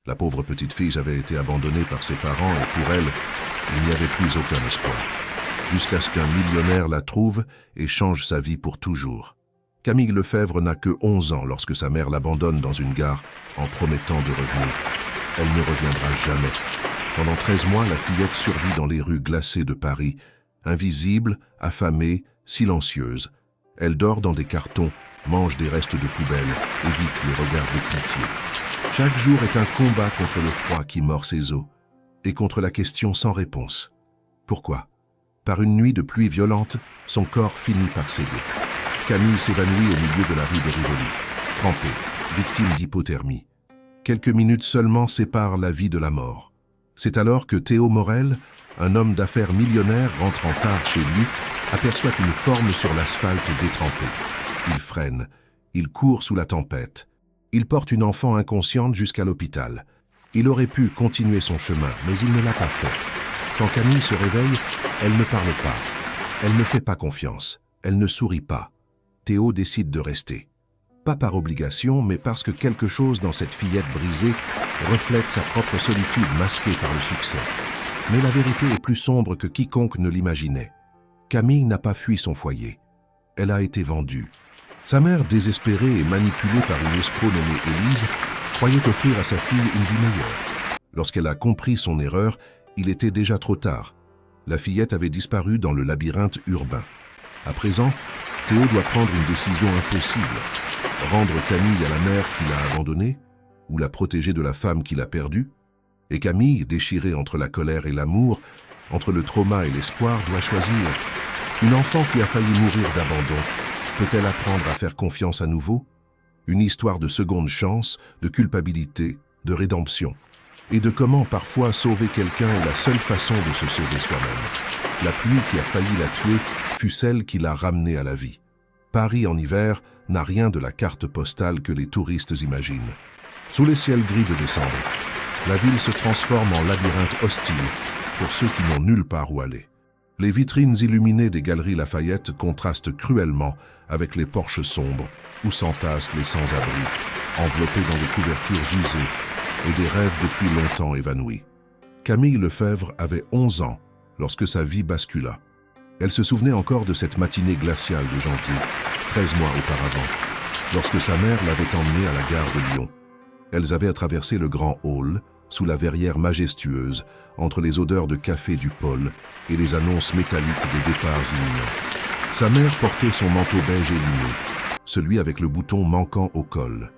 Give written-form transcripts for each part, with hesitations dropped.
La pauvre petite fille avait été abandonnée par ses parents et pour elle, il n'y avait plus aucun espoir. Jusqu'à ce qu'un millionnaire la trouve et change sa vie pour toujours. Camille Lefebvre n'a que 11 ans lorsque sa mère l'abandonne dans une gare en promettant de revenir. Elle ne reviendra jamais. Pendant 13 mois, la fillette survit dans les rues glacées de Paris, invisible, affamée, silencieuse. Elle dort dans des cartons, mange des restes de poubelle, évite les regards de pitié. Chaque jour est un combat contre le froid qui mord ses os et contre la question sans réponse. Pourquoi? Par une nuit de pluie violente, son corps finit par céder. Camille s'évanouit au milieu de la rue de Rivoli, trempée, victime d'hypothermie. Quelques minutes seulement séparent la vie de la mort. C'est alors que Théo Morel, un homme d'affaires millionnaire rentrant tard chez lui, aperçoit une forme sur l'asphalte détrempée. Il freine, il court sous la tempête. Il porte une enfant inconsciente jusqu'à l'hôpital. Il aurait pu continuer son chemin, mais il ne l'a pas fait. Quand Camille se réveille, elle ne parle pas. Elle ne fait pas confiance. Elle ne sourit pas. Théo décide de rester. Pas par obligation, mais parce que quelque chose dans cette fillette brisée reflète sa propre solitude masquée par le succès. Mais la vérité est plus sombre que quiconque ne l'imaginait. Camille n'a pas fui son foyer. Elle a été vendue. Sa mère, désespérée et manipulée par une escroc nommée Élise, croyait offrir à sa fille une vie meilleure. Lorsqu'elle a compris son erreur, il était déjà trop tard. La fillette avait disparu dans le labyrinthe urbain. À présent, Théo doit prendre une décision impossible. Rendre Camille à la mère qui l'a abandonnée, ou la protéger de la femme qu'il a perdue. Et Camille, déchirée entre la colère et l'amour, entre le trauma et l'espoir, doit choisir. Une enfant qui a failli mourir d'abandon, peut-elle apprendre à faire confiance à nouveau? Une histoire de seconde chance, de culpabilité, de rédemption. Et de comment parfois sauver quelqu'un est la seule façon de se sauver soi-même. La pluie qui a failli la tuer fut celle qui l'a ramenée à la vie. Paris en hiver n'a rien de la carte postale que les touristes imaginent. Sous les ciels gris de décembre, la ville se transforme en labyrinthe hostile pour ceux qui n'ont nulle part où aller. Les vitrines illuminées des galeries Lafayette contrastent cruellement avec les porches sombres où s'entassent les sans-abri, enveloppés dans des couvertures usées et des rêves depuis longtemps évanouis. Camille Lefebvre avait 11 ans lorsque sa vie bascula. Elle se souvenait encore de cette matinée glaciale de janvier, 13 mois auparavant, lorsque sa mère l'avait emmenée à la gare de Lyon. Elles avaient traversé le grand hall, sous la verrière majestueuse, entre les odeurs de café du pôle et les annonces métalliques des départs imminents. Sa mère portait son manteau beige élimé, celui avec le bouton manquant au col.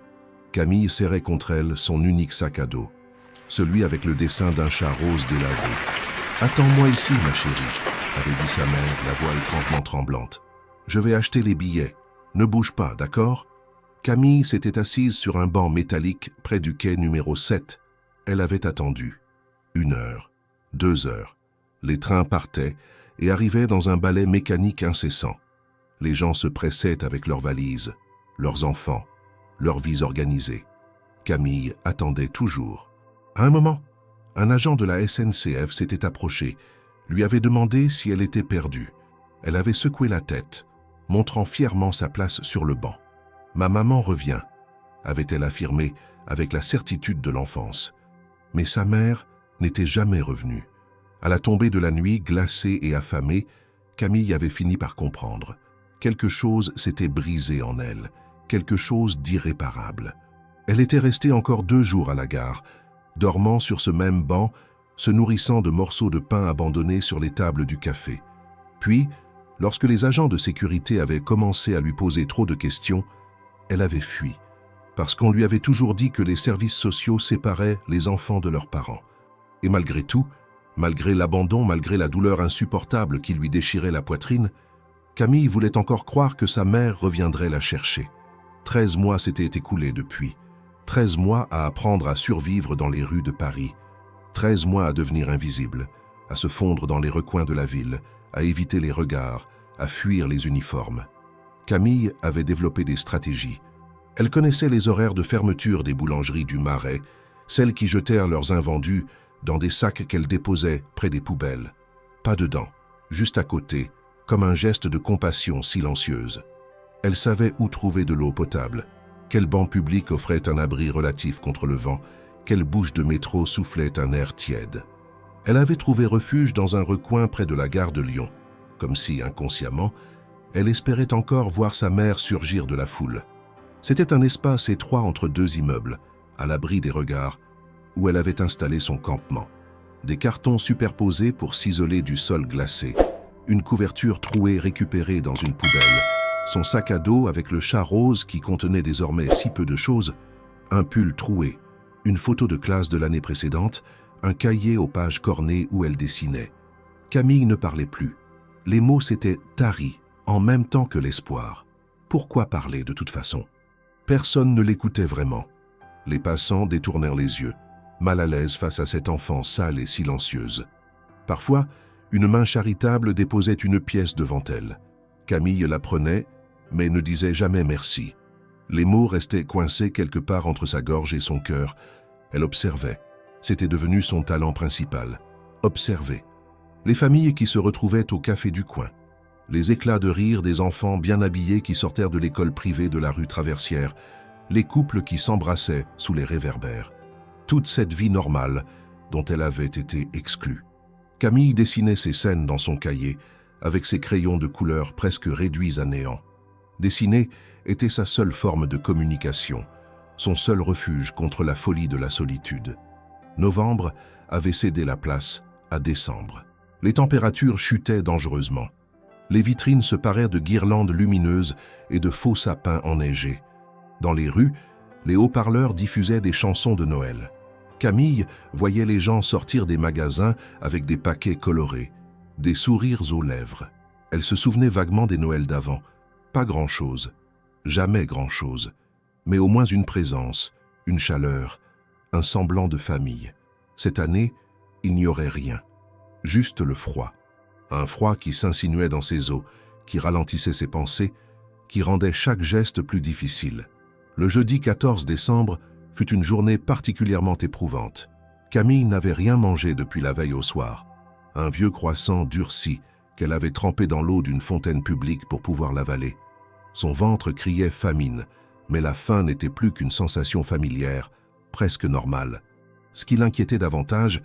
Camille serrait contre elle son unique sac à dos, celui avec le dessin d'un chat rose délavé. « Attends-moi ici, ma chérie », avait dit sa mère, la voix étrangement tremblante. « Je vais acheter les billets. Ne bouge pas, d'accord ?» Camille s'était assise sur un banc métallique près du quai numéro 7. Elle avait attendu. 1 heure, 2 heures. Les trains partaient et arrivaient dans un balai mécanique incessant. Les gens se pressaient avec leurs valises, leurs enfants, leurs vies organisées. Camille attendait toujours. À un moment, un agent de la SNCF s'était approché, lui avait demandé si elle était perdue. Elle avait secoué la tête, montrant fièrement sa place sur le banc. « Ma maman revient », avait-elle affirmé avec la certitude de l'enfance. Mais sa mère n'était jamais revenue. À la tombée de la nuit, glacée et affamée, Camille avait fini par comprendre. Quelque chose s'était brisé en elle, quelque chose d'irréparable. Elle était restée encore 2 jours à la gare, dormant sur ce même banc, se nourrissant de morceaux de pain abandonnés sur les tables du café. Puis, lorsque les agents de sécurité avaient commencé à lui poser trop de questions, elle avait fui, parce qu'on lui avait toujours dit que les services sociaux séparaient les enfants de leurs parents. Et malgré tout, malgré l'abandon, malgré la douleur insupportable qui lui déchirait la poitrine, Camille voulait encore croire que sa mère reviendrait la chercher. 13 mois s'étaient écoulés depuis. 13 mois à apprendre à survivre dans les rues de Paris. 13 mois à devenir invisible, à se fondre dans les recoins de la ville, à éviter les regards, à fuir les uniformes. Camille avait développé des stratégies. Elle connaissait les horaires de fermeture des boulangeries du Marais, celles qui jetèrent leurs invendus dans des sacs qu'elles déposaient près des poubelles. Pas dedans, juste à côté, comme un geste de compassion silencieuse. Elle savait où trouver de l'eau potable, quel banc public offrait un abri relatif contre le vent, quelle bouche de métro soufflait un air tiède. Elle avait trouvé refuge dans un recoin près de la gare de Lyon, comme si, inconsciemment, elle espérait encore voir sa mère surgir de la foule. C'était un espace étroit entre deux immeubles, à l'abri des regards, où elle avait installé son campement. Des cartons superposés pour s'isoler du sol glacé, une couverture trouée récupérée dans une poubelle, son sac à dos avec le chat rose qui contenait désormais si peu de choses, un pull troué, une photo de classe de l'année précédente, un cahier aux pages cornées où elle dessinait. Camille ne parlait plus. Les mots s'étaient taris, en même temps que l'espoir. Pourquoi parler de toute façon? Personne ne l'écoutait vraiment. Les passants détournèrent les yeux, mal à l'aise face à cette enfant sale et silencieuse. Parfois, une main charitable déposait une pièce devant elle. Camille la prenait, mais ne disait jamais merci. Les mots restaient coincés quelque part entre sa gorge et son cœur. Elle observait. C'était devenu son talent principal. Observer. Les familles qui se retrouvaient au café du coin. Les éclats de rire des enfants bien habillés qui sortèrent de l'école privée de la rue Traversière. Les couples qui s'embrassaient sous les réverbères. Toute cette vie normale dont elle avait été exclue. Camille dessinait ces scènes dans son cahier, avec ses crayons de couleur presque réduits à néant. Dessiner était sa seule forme de communication, son seul refuge contre la folie de la solitude. Novembre avait cédé la place à décembre. Les températures chutaient dangereusement. Les vitrines se parèrent de guirlandes lumineuses et de faux sapins enneigés. Dans les rues, les haut-parleurs diffusaient des chansons de Noël. Camille voyait les gens sortir des magasins avec des paquets colorés, des sourires aux lèvres. Elle se souvenait vaguement des Noëls d'avant. Pas grand-chose, jamais grand-chose, mais au moins une présence, une chaleur, un semblant de famille. Cette année, il n'y aurait rien, juste le froid. Un froid qui s'insinuait dans ses os, qui ralentissait ses pensées, qui rendait chaque geste plus difficile. Le jeudi 14 décembre fut une journée particulièrement éprouvante. Camille n'avait rien mangé depuis la veille au soir. Un vieux croissant durci qu'elle avait trempé dans l'eau d'une fontaine publique pour pouvoir l'avaler. Son ventre criait famine, mais la faim n'était plus qu'une sensation familière, presque normale. Ce qui l'inquiétait davantage,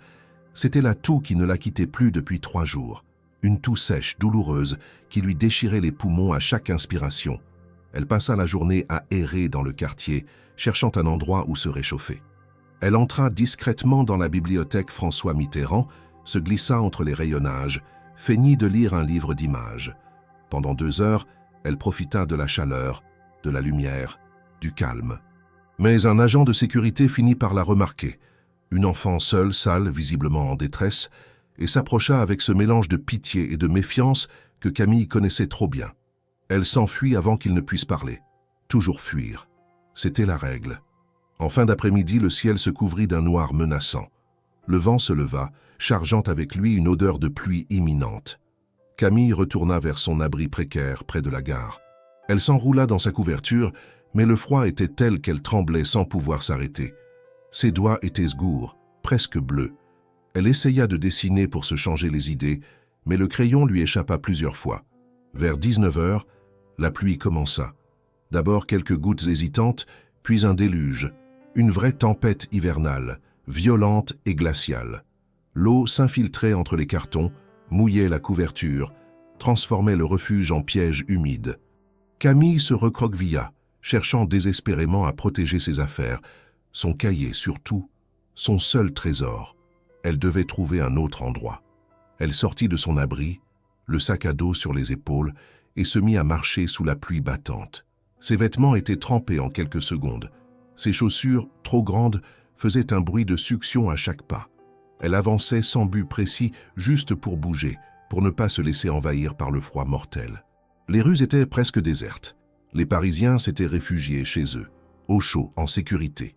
c'était la toux qui ne la quittait plus depuis 3 jours. Une toux sèche, douloureuse, qui lui déchirait les poumons à chaque inspiration. Elle passa la journée à errer dans le quartier, cherchant un endroit où se réchauffer. Elle entra discrètement dans la bibliothèque François Mitterrand, se glissa entre les rayonnages, feignit de lire un livre d'images. Pendant 2 heures, elle profita de la chaleur, de la lumière, du calme. Mais un agent de sécurité finit par la remarquer. Une enfant seule, sale, visiblement en détresse, et s'approcha avec ce mélange de pitié et de méfiance que Camille connaissait trop bien. Elle s'enfuit avant qu'il ne puisse parler. Toujours fuir. C'était la règle. En fin d'après-midi, le ciel se couvrit d'un noir menaçant. Le vent se leva, chargeant avec lui une odeur de pluie imminente. Camille retourna vers son abri précaire près de la gare. Elle s'enroula dans sa couverture, mais le froid était tel qu'elle tremblait sans pouvoir s'arrêter. Ses doigts étaient sgours, presque bleus. Elle essaya de dessiner pour se changer les idées, mais le crayon lui échappa plusieurs fois. Vers 19 heures, la pluie commença. D'abord quelques gouttes hésitantes, puis un déluge, une vraie tempête hivernale, violente et glaciale. L'eau s'infiltrait entre les cartons, mouillait la couverture, transformait le refuge en piège humide. Camille se recroquevilla, cherchant désespérément à protéger ses affaires, son cahier surtout, son seul trésor. Elle devait trouver un autre endroit. Elle sortit de son abri, le sac à dos sur les épaules, et se mit à marcher sous la pluie battante. Ses vêtements étaient trempés en quelques secondes. Ses chaussures, trop grandes, faisaient un bruit de succion à chaque pas. Elle avançait sans but précis, juste pour bouger, pour ne pas se laisser envahir par le froid mortel. Les rues étaient presque désertes. Les Parisiens s'étaient réfugiés chez eux, au chaud, en sécurité.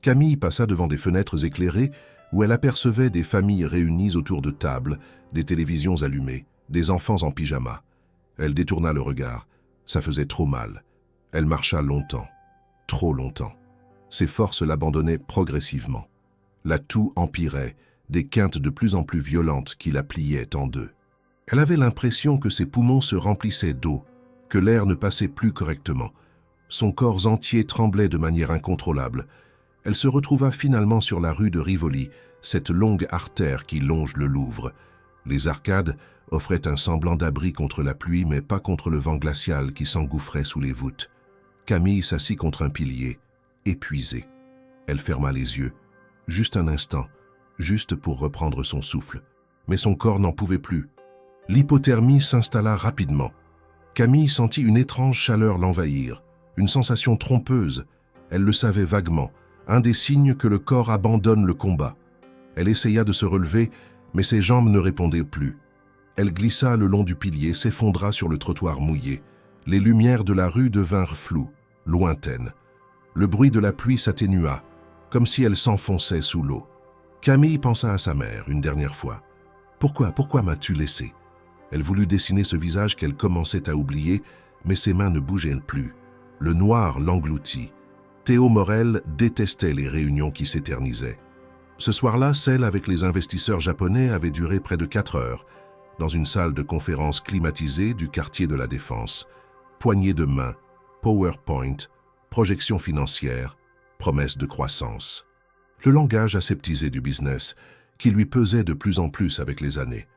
Camille passa devant des fenêtres éclairées où elle apercevait des familles réunies autour de tables, des télévisions allumées, des enfants en pyjama. Elle détourna le regard. Ça faisait trop mal. Elle marcha longtemps, trop longtemps. Ses forces l'abandonnaient progressivement. La toux empirait, des quintes de plus en plus violentes qui la pliaient en deux. Elle avait l'impression que ses poumons se remplissaient d'eau, que l'air ne passait plus correctement. Son corps entier tremblait de manière incontrôlable. Elle se retrouva finalement sur la rue de Rivoli, cette longue artère qui longe le Louvre. Les arcades offraient un semblant d'abri contre la pluie, mais pas contre le vent glacial qui s'engouffrait sous les voûtes. Camille s'assit contre un pilier, épuisée. Elle ferma les yeux, juste un instant, juste pour reprendre son souffle. Mais son corps n'en pouvait plus. L'hypothermie s'installa rapidement. Camille sentit une étrange chaleur l'envahir, une sensation trompeuse. Elle le savait vaguement, un des signes que le corps abandonne le combat. Elle essaya de se relever, mais ses jambes ne répondaient plus. Elle glissa le long du pilier, s'effondra sur le trottoir mouillé. Les lumières de la rue devinrent floues, lointaines. Le bruit de la pluie s'atténua, comme si elle s'enfonçait sous l'eau. Camille pensa à sa mère une dernière fois. « Pourquoi m'as-tu laissé ?» Elle voulut dessiner ce visage qu'elle commençait à oublier, mais ses mains ne bougeaient plus. Le noir l'engloutit. Théo Morel détestait les réunions qui s'éternisaient. Ce soir-là, celle avec les investisseurs japonais avait duré près de 4 heures, dans une salle de conférence climatisée du quartier de la Défense. Poignée de main, PowerPoint, projection financière, promesse de croissance. Le langage aseptisé du business, qui lui pesait de plus en plus avec les années.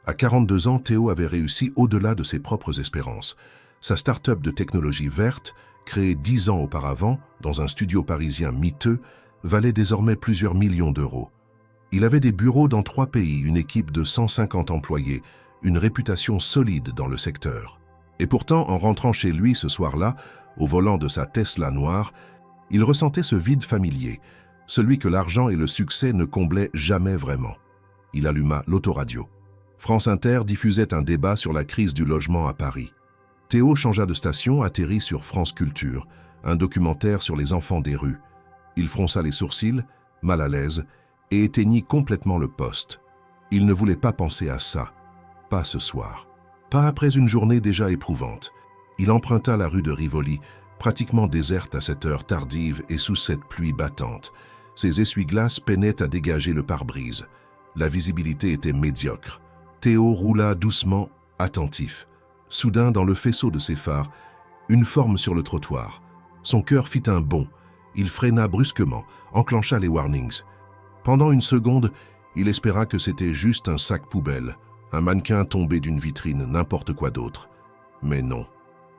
À 42 ans, Théo avait réussi au-delà de ses propres espérances. Sa start-up de technologie verte, créée 10 ans auparavant dans un studio parisien miteux, valait désormais plusieurs millions d'euros. Il avait des bureaux dans 3 pays, une équipe de 150 employés, une réputation solide dans le secteur. Et pourtant, en rentrant chez lui ce soir-là, au volant de sa Tesla noire, il ressentait ce vide familier, celui que l'argent et le succès ne comblaient jamais vraiment. Il alluma l'autoradio. France Inter diffusait un débat sur la crise du logement à Paris. Théo changea de station, atterrit sur France Culture, un documentaire sur les enfants des rues. Il fronça les sourcils, mal à l'aise, et éteignit complètement le poste. Il ne voulait pas penser à ça. Pas ce soir. Pas après une journée déjà éprouvante. Il emprunta la rue de Rivoli, pratiquement déserte à cette heure tardive et sous cette pluie battante. Ses essuie-glaces peinaient à dégager le pare-brise. La visibilité était médiocre. Théo roula doucement, attentif. Soudain, dans le faisceau de ses phares, une forme sur le trottoir. Son cœur fit un bond. Il freina brusquement, enclencha les warnings. Pendant une seconde, il espéra que c'était juste un sac poubelle, un mannequin tombé d'une vitrine, n'importe quoi d'autre. Mais non.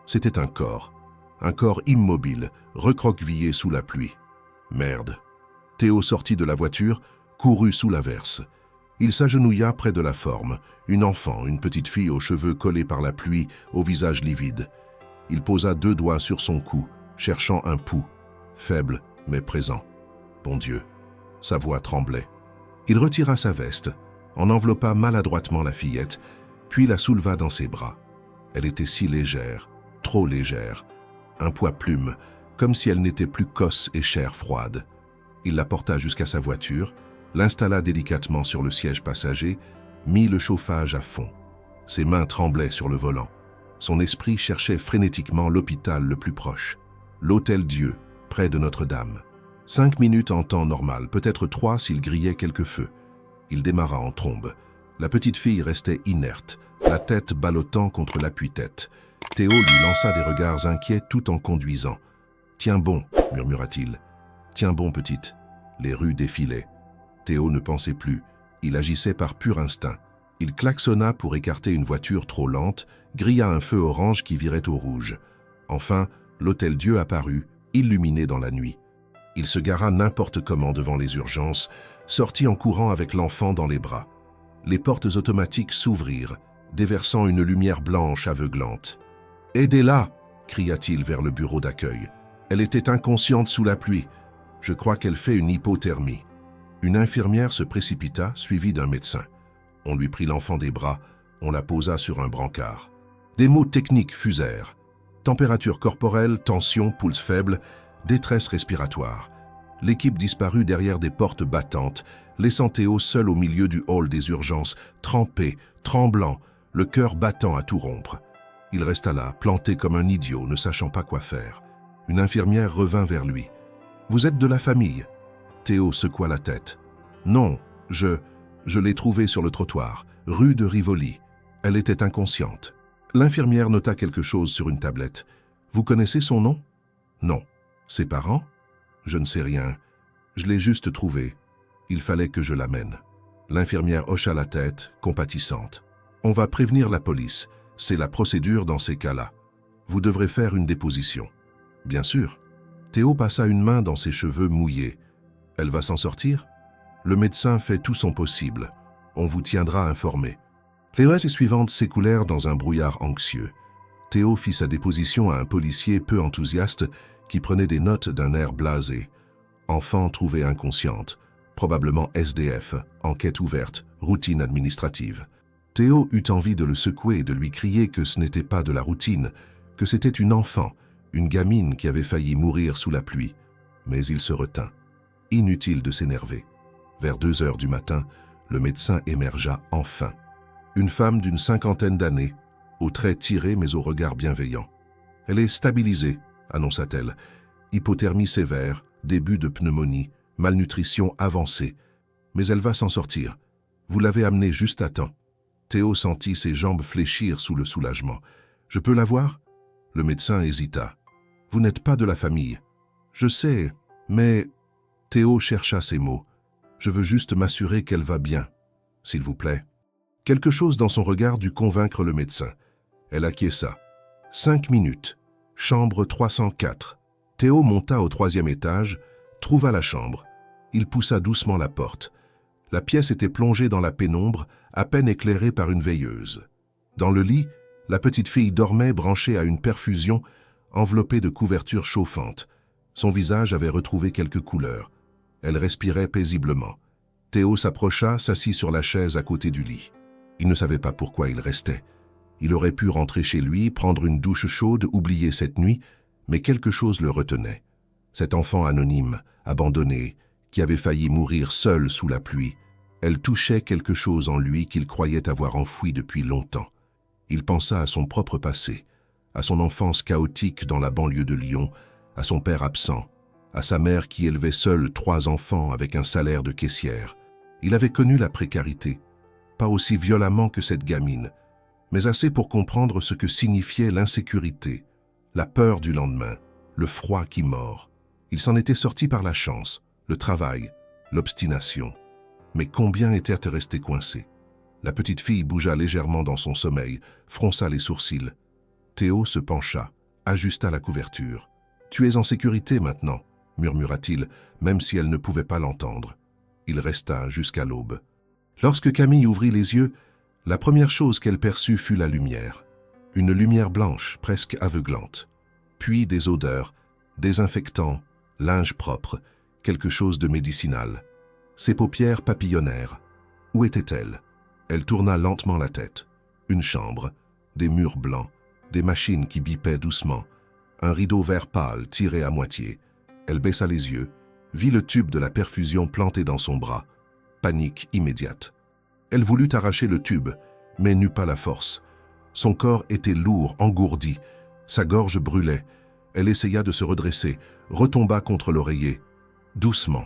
C'était un corps immobile, recroquevillé sous la pluie. Merde. Théo sortit de la voiture, courut sous l'averse. Il s'agenouilla près de la forme, une enfant, une petite fille aux cheveux collés par la pluie, au visage livide. Il posa 2 doigts sur son cou, cherchant un pouls, faible mais présent. Bon Dieu, sa voix tremblait. Il retira sa veste, en enveloppa maladroitement la fillette, puis la souleva dans ses bras. Elle était si légère, trop légère, un poids plume, comme si elle n'était plus cosse et chair froide. Il la porta jusqu'à sa voiture, l'installa délicatement sur le siège passager, mit le chauffage à fond. Ses mains tremblaient sur le volant. Son esprit cherchait frénétiquement l'hôpital le plus proche, l'Hôtel-Dieu, près de Notre-Dame. 5 minutes en temps normal, peut-être 3 s'il grillait quelques feux. Il démarra en trombe. La petite fille restait inerte, la tête ballottant contre l'appui-tête. Théo lui lança des regards inquiets tout en conduisant. « Tiens bon », murmura-t-il. « Tiens bon, petite. » Les rues défilaient. Théo ne pensait plus. Il agissait par pur instinct. Il klaxonna pour écarter une voiture trop lente, grilla un feu orange qui virait au rouge. Enfin, l'Hôtel-Dieu apparut, illuminé dans la nuit. Il se gara n'importe comment devant les urgences, sortit en courant avec l'enfant dans les bras. Les portes automatiques s'ouvrirent, déversant une lumière blanche aveuglante. « Aidez-la » cria-t-il vers le bureau d'accueil. Elle était inconsciente sous la pluie. Je crois qu'elle fait une hypothermie. Une infirmière se précipita, suivie d'un médecin. On lui prit l'enfant des bras, on la posa sur un brancard. Des mots techniques fusèrent. Température corporelle, tension, pouls faible, détresse respiratoire. L'équipe disparut derrière des portes battantes, laissant Théo seul au milieu du hall des urgences, trempé, tremblant, le cœur battant à tout rompre. Il resta là, planté comme un idiot, ne sachant pas quoi faire. Une infirmière revint vers lui. « Vous êtes de la famille ?» Théo secoua la tête. « Non, je l'ai trouvée sur le trottoir, rue de Rivoli. Elle était inconsciente. » L'infirmière nota quelque chose sur une tablette. « Vous connaissez son nom ?»« Non. Ses parents ?»« Je ne sais rien. Je l'ai juste trouvé. Il fallait que je l'amène. L'infirmière hocha la tête, compatissante. On va prévenir la police. C'est la procédure dans ces cas-là. Vous devrez faire une déposition. Bien sûr. Théo passa une main dans ses cheveux mouillés. Elle va s'en sortir? Le médecin fait tout son possible. On vous tiendra informé. Les heures suivantes s'écoulèrent dans un brouillard anxieux. Théo fit sa déposition à un policier peu enthousiaste qui prenait des notes d'un air blasé. Enfant trouvée inconsciente, probablement SDF, enquête ouverte, routine administrative. Théo eut envie de le secouer et de lui crier que ce n'était pas de la routine, que c'était une enfant, une gamine qui avait failli mourir sous la pluie. Mais il se retint. Inutile de s'énerver. Vers 2 heures du matin, le médecin émergea enfin. Une femme d'une 50aine d'années, aux traits tirés mais au regard bienveillant. « Elle est stabilisée », annonça-t-elle. « Hypothermie sévère, début de pneumonie, malnutrition avancée. Mais elle va s'en sortir. Vous l'avez amenée juste à temps. » Théo sentit ses jambes fléchir sous le soulagement. « Je peux la voir ?» Le médecin hésita. « Vous n'êtes pas de la famille. »« Je sais, mais... » Théo chercha ses mots. « Je veux juste m'assurer qu'elle va bien. S'il vous plaît. » Quelque chose dans son regard dut convaincre le médecin. Elle acquiesça. 5 minutes. Chambre 304. Théo monta au 3e étage, trouva la chambre. Il poussa doucement la porte. La pièce était plongée dans la pénombre, à peine éclairée par une veilleuse. Dans le lit, la petite fille dormait branchée à une perfusion, enveloppée de couvertures chauffantes. Son visage avait retrouvé quelques couleurs. Elle respirait paisiblement. Théo s'approcha, s'assit sur la chaise à côté du lit. Il ne savait pas pourquoi il restait. Il aurait pu rentrer chez lui, prendre une douche chaude, oublier cette nuit, mais quelque chose le retenait. Cet enfant anonyme, abandonné, qui avait failli mourir seul sous la pluie, elle touchait quelque chose en lui qu'il croyait avoir enfoui depuis longtemps. Il pensa à son propre passé, à son enfance chaotique dans la banlieue de Lyon, à son père absent, à sa mère qui élevait seule 3 enfants avec un salaire de caissière. Il avait connu la précarité, pas aussi violemment que cette gamine, mais assez pour comprendre ce que signifiait l'insécurité, la peur du lendemain, le froid qui mord. Il s'en était sorti par la chance, le travail, l'obstination. Mais combien était resté coincé? La petite fille bougea légèrement dans son sommeil, fronça les sourcils. Théo se pencha, ajusta la couverture. « Tu es en sécurité maintenant », murmura-t-il, même si elle ne pouvait pas l'entendre. Il resta jusqu'à l'aube. Lorsque Camille ouvrit les yeux, la première chose qu'elle perçut fut la lumière. Une lumière blanche, presque aveuglante. Puis des odeurs, désinfectant, linge propre, quelque chose de médicinal. Ses paupières papillonnèrent. Où était-elle? Elle tourna lentement la tête. Une chambre, des murs blancs, des machines qui bipaient doucement, un rideau vert pâle tiré à moitié. Elle baissa les yeux, vit le tube de la perfusion planté dans son bras. Panique immédiate. Elle voulut arracher le tube, mais n'eut pas la force. Son corps était lourd, engourdi. Sa gorge brûlait. Elle essaya de se redresser, retomba contre l'oreiller. Doucement.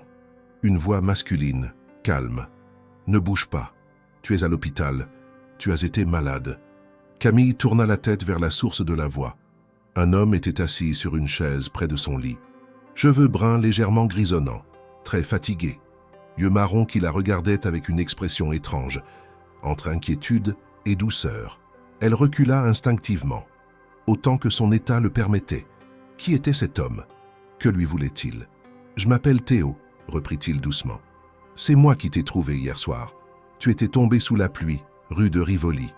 Une voix masculine, calme. « Ne bouge pas. Tu es à l'hôpital. Tu as été malade. » Camille tourna la tête vers la source de la voix. Un homme était assis sur une chaise près de son lit. Cheveux bruns légèrement grisonnants, très fatigué. Yeux marrons qui la regardaient avec une expression étrange, entre inquiétude et douceur. Elle recula instinctivement, autant que son état le permettait. Qui était cet homme? Que lui voulait-il? « Je m'appelle Théo », reprit-il doucement. « C'est moi qui t'ai trouvé hier soir. Tu étais tombé sous la pluie, rue de Rivoli.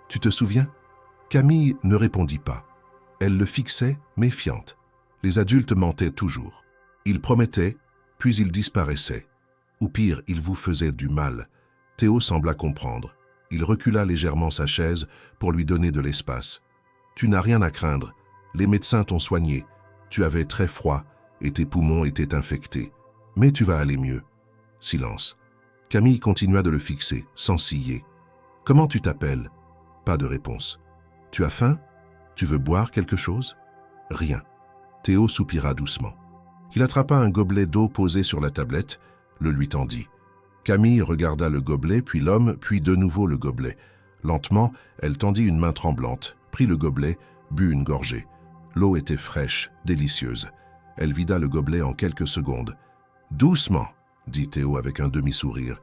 Tu te souviens ?» Camille ne répondit pas. Elle le fixait, méfiante. Les adultes mentaient toujours. Ils promettaient, puis ils disparaissaient. Ou pire, ils vous faisaient du mal. Théo sembla comprendre. Il recula légèrement sa chaise pour lui donner de l'espace. « Tu n'as rien à craindre. Les médecins t'ont soigné. Tu avais très froid et tes poumons étaient infectés. Mais tu vas aller mieux. » Silence. Camille continua de le fixer, sans ciller. « Comment tu t'appelles ?» Pas de réponse. « Tu as faim? Tu veux boire quelque chose ?» Rien. Théo soupira doucement. Il attrapa un gobelet d'eau posé sur la tablette, le lui tendit. Camille regarda le gobelet, puis l'homme, puis de nouveau le gobelet. Lentement, elle tendit une main tremblante, prit le gobelet, but une gorgée. L'eau était fraîche, délicieuse. Elle vida le gobelet en quelques secondes. Doucement, dit Théo avec un demi-sourire.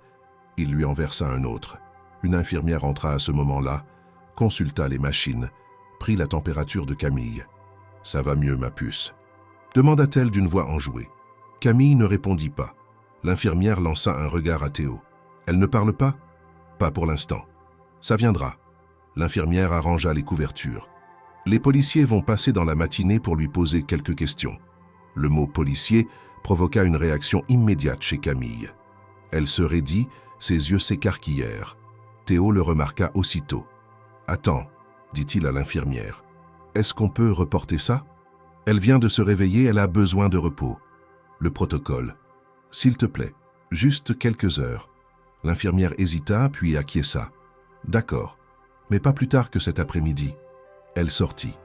Il lui en versa un autre. Une infirmière entra à ce moment-là, consulta les machines, prit la température de Camille. « Ça va mieux, ma puce ?» demanda-t-elle d'une voix enjouée. Camille ne répondit pas. L'infirmière lança un regard à Théo. « Elle ne parle pas ?»« Pas pour l'instant. Ça viendra. » L'infirmière arrangea les couvertures. Les policiers vont passer dans la matinée pour lui poser quelques questions. Le mot « policier » provoqua une réaction immédiate chez Camille. Elle se raidit, ses yeux s'écarquillèrent. Théo le remarqua aussitôt. « Attends, » dit-il à l'infirmière. « Est-ce qu'on peut reporter ça ? Elle vient de se réveiller, elle a besoin de repos. » Le protocole. « S'il te plaît, juste quelques heures. » L'infirmière hésita, puis acquiesça. « D'accord, mais pas plus tard que cet après-midi. » Elle sortit.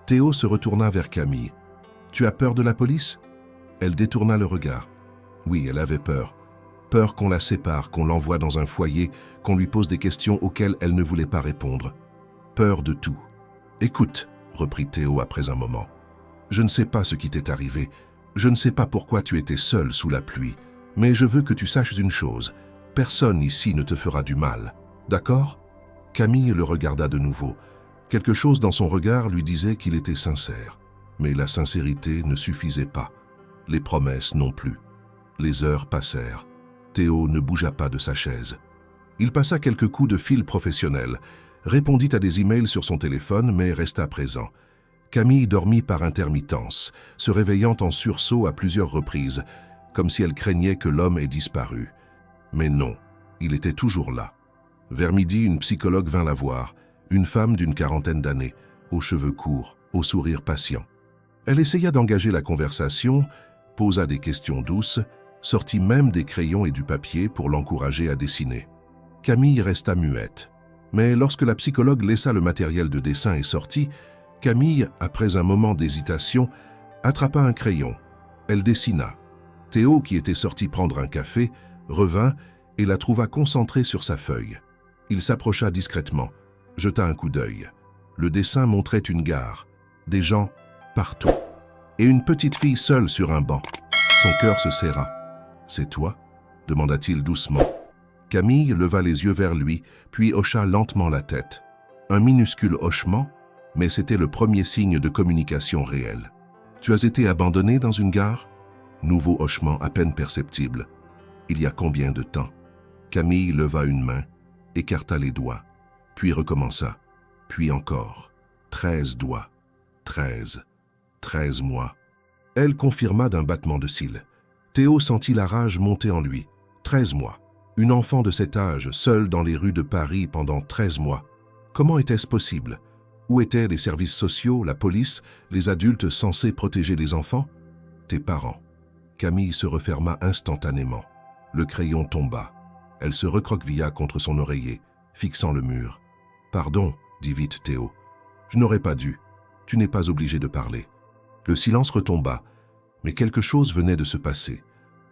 Théo se retourna vers Camille. « Tu as peur de la police ?» Elle détourna le regard. Oui, elle avait peur. Peur qu'on la sépare, qu'on l'envoie dans un foyer, qu'on lui pose des questions auxquelles elle ne voulait pas répondre. Peur de tout. « Écoute, » reprit Théo après un moment. « Je ne sais pas ce qui t'est arrivé. Je ne sais pas pourquoi tu étais seul sous la pluie. Mais je veux que tu saches une chose. Personne ici ne te fera du mal. D'accord ?» Camille le regarda de nouveau. Quelque chose dans son regard lui disait qu'il était sincère. Mais la sincérité ne suffisait pas. Les promesses non plus. Les heures passèrent. Théo ne bougea pas de sa chaise. Il passa quelques coups de fil professionnel, répondit à des emails sur son téléphone, mais resta présent. Camille dormit par intermittence, se réveillant en sursaut à plusieurs reprises, comme si elle craignait que l'homme ait disparu. Mais non, il était toujours là. Vers midi, une psychologue vint la voir, une femme d'une quarantaine d'années, aux cheveux courts, au sourire patient. Elle essaya d'engager la conversation, posa des questions douces, sortit même des crayons et du papier pour l'encourager à dessiner. Camille resta muette. Mais lorsque la psychologue laissa le matériel de dessin et sortit, Camille, après un moment d'hésitation, attrapa un crayon. Elle dessina. Théo, qui était sorti prendre un café, revint et la trouva concentrée sur sa feuille. Il s'approcha discrètement, jeta un coup d'œil. Le dessin montrait une gare, des gens partout, et une petite fille seule sur un banc. Son cœur se serra. « C'est toi ?» demanda-t-il doucement. Camille leva les yeux vers lui, puis hocha lentement la tête. Un minuscule hochement, mais c'était le premier signe de communication réelle. « Tu as été abandonné dans une gare ?» Nouveau hochement à peine perceptible. « Il y a combien de temps ?» Camille leva une main, écarta les doigts, puis recommença. Puis encore. 13 doigts. 13. 13 mois. Elle confirma d'un battement de cils. Théo sentit la rage monter en lui. 13 mois. Une enfant de cet âge, seule dans les rues de Paris pendant 13 mois. Comment était-ce possible? Où étaient les services sociaux, la police, les adultes censés protéger les enfants? Tes parents. Camille se referma instantanément. Le crayon tomba. Elle se recroquevilla contre son oreiller, fixant le mur. « Pardon, dit vite Théo. Je n'aurais pas dû. Tu n'es pas obligé de parler. » Le silence retomba, mais quelque chose venait de se passer.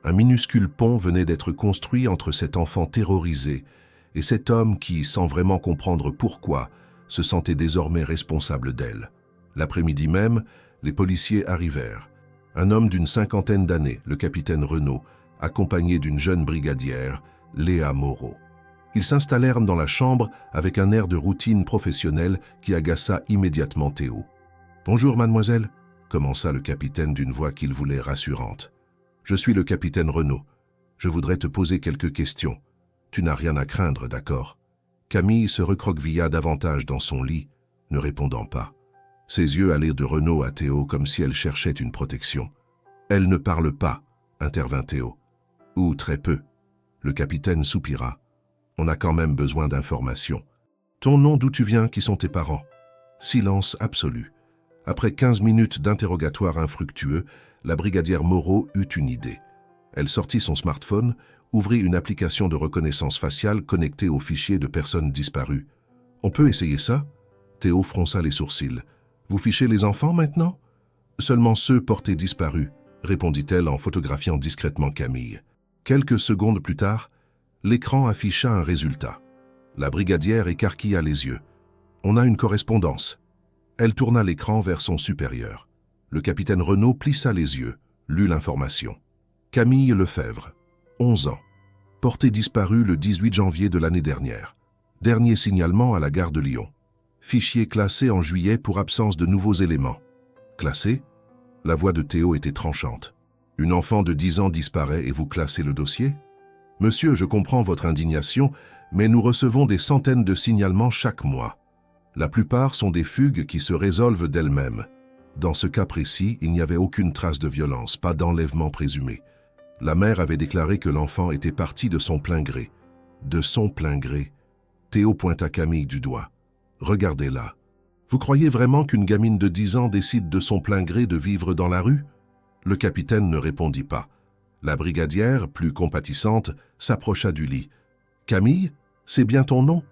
Un minuscule pont venait d'être construit entre cet enfant terrorisé et cet homme qui, sans vraiment comprendre pourquoi, se sentait désormais responsable d'elle. L'après-midi même, les policiers arrivèrent. Un homme d'une cinquantaine d'années, le capitaine Renaud, accompagné d'une jeune brigadière, Léa Moreau. Ils s'installèrent dans la chambre avec un air de routine professionnelle qui agaça immédiatement Théo. « Bonjour, mademoiselle », commença le capitaine d'une voix qu'il voulait rassurante. « Je suis le capitaine Renaud. Je voudrais te poser quelques questions. Tu n'as rien à craindre, d'accord ?» Camille se recroquevilla davantage dans son lit, ne répondant pas. Ses yeux allèrent de Renaud à Théo comme si elle cherchait une protection. « Elle ne parle pas », intervint Théo. « Ou très peu. » Le capitaine soupira. « On a quand même besoin d'informations. Ton nom, d'où tu viens, qui sont tes parents ?» Silence absolu. Après 15 minutes d'interrogatoire infructueux, la brigadière Moreau eut une idée. Elle sortit son smartphone, ouvrit une application de reconnaissance faciale connectée au fichier de personnes disparues. « On peut essayer ça ?» Théo fronça les sourcils. « Vous fichez les enfants maintenant ?»« Seulement ceux portés disparus », répondit-elle en photographiant discrètement Camille. Quelques secondes plus tard, l'écran afficha un résultat. La brigadière écarquilla les yeux. « On a une correspondance. » Elle tourna l'écran vers son supérieur. Le capitaine Renaud plissa les yeux, lut l'information. « Camille Lefebvre, 11 ans. Portée disparue le 18 janvier de l'année dernière. Dernier signalement à la gare de Lyon. Fichier classé en juillet pour absence de nouveaux éléments. Classé? La voix de Théo était tranchante. Une enfant de 10 ans disparaît et vous classez le dossier? Monsieur, je comprends votre indignation, mais nous recevons des centaines de signalements chaque mois. La plupart sont des fugues qui se résolvent d'elles-mêmes. Dans ce cas précis, il n'y avait aucune trace de violence, pas d'enlèvement présumé. La mère avait déclaré que l'enfant était parti de son plein gré. De son plein gré. Théo pointa Camille du doigt. Regardez-la. Vous croyez vraiment qu'une gamine de 10 ans décide de son plein gré de vivre dans la rue? Le capitaine ne répondit pas. La brigadière, plus compatissante, s'approcha du lit. Camille, c'est bien ton nom?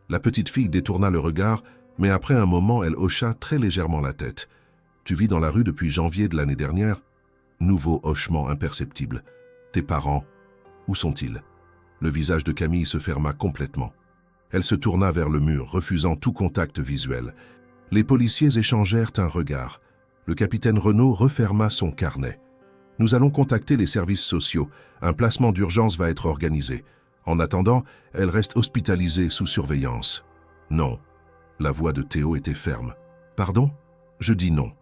La petite fille détourna le regard, mais après un moment, elle hocha très légèrement la tête. Tu vis dans la rue depuis janvier de l'année dernière? Nouveau hochement imperceptible. Tes parents, où sont-ils? Le visage de Camille se ferma complètement. Elle se tourna vers le mur, refusant tout contact visuel. Les policiers échangèrent un regard. Le capitaine Renaud referma son carnet. Nous allons contacter les services sociaux. Un placement d'urgence va être organisé. En attendant, elle reste hospitalisée sous surveillance. Non. La voix de Théo était ferme. Pardon? Je dis non.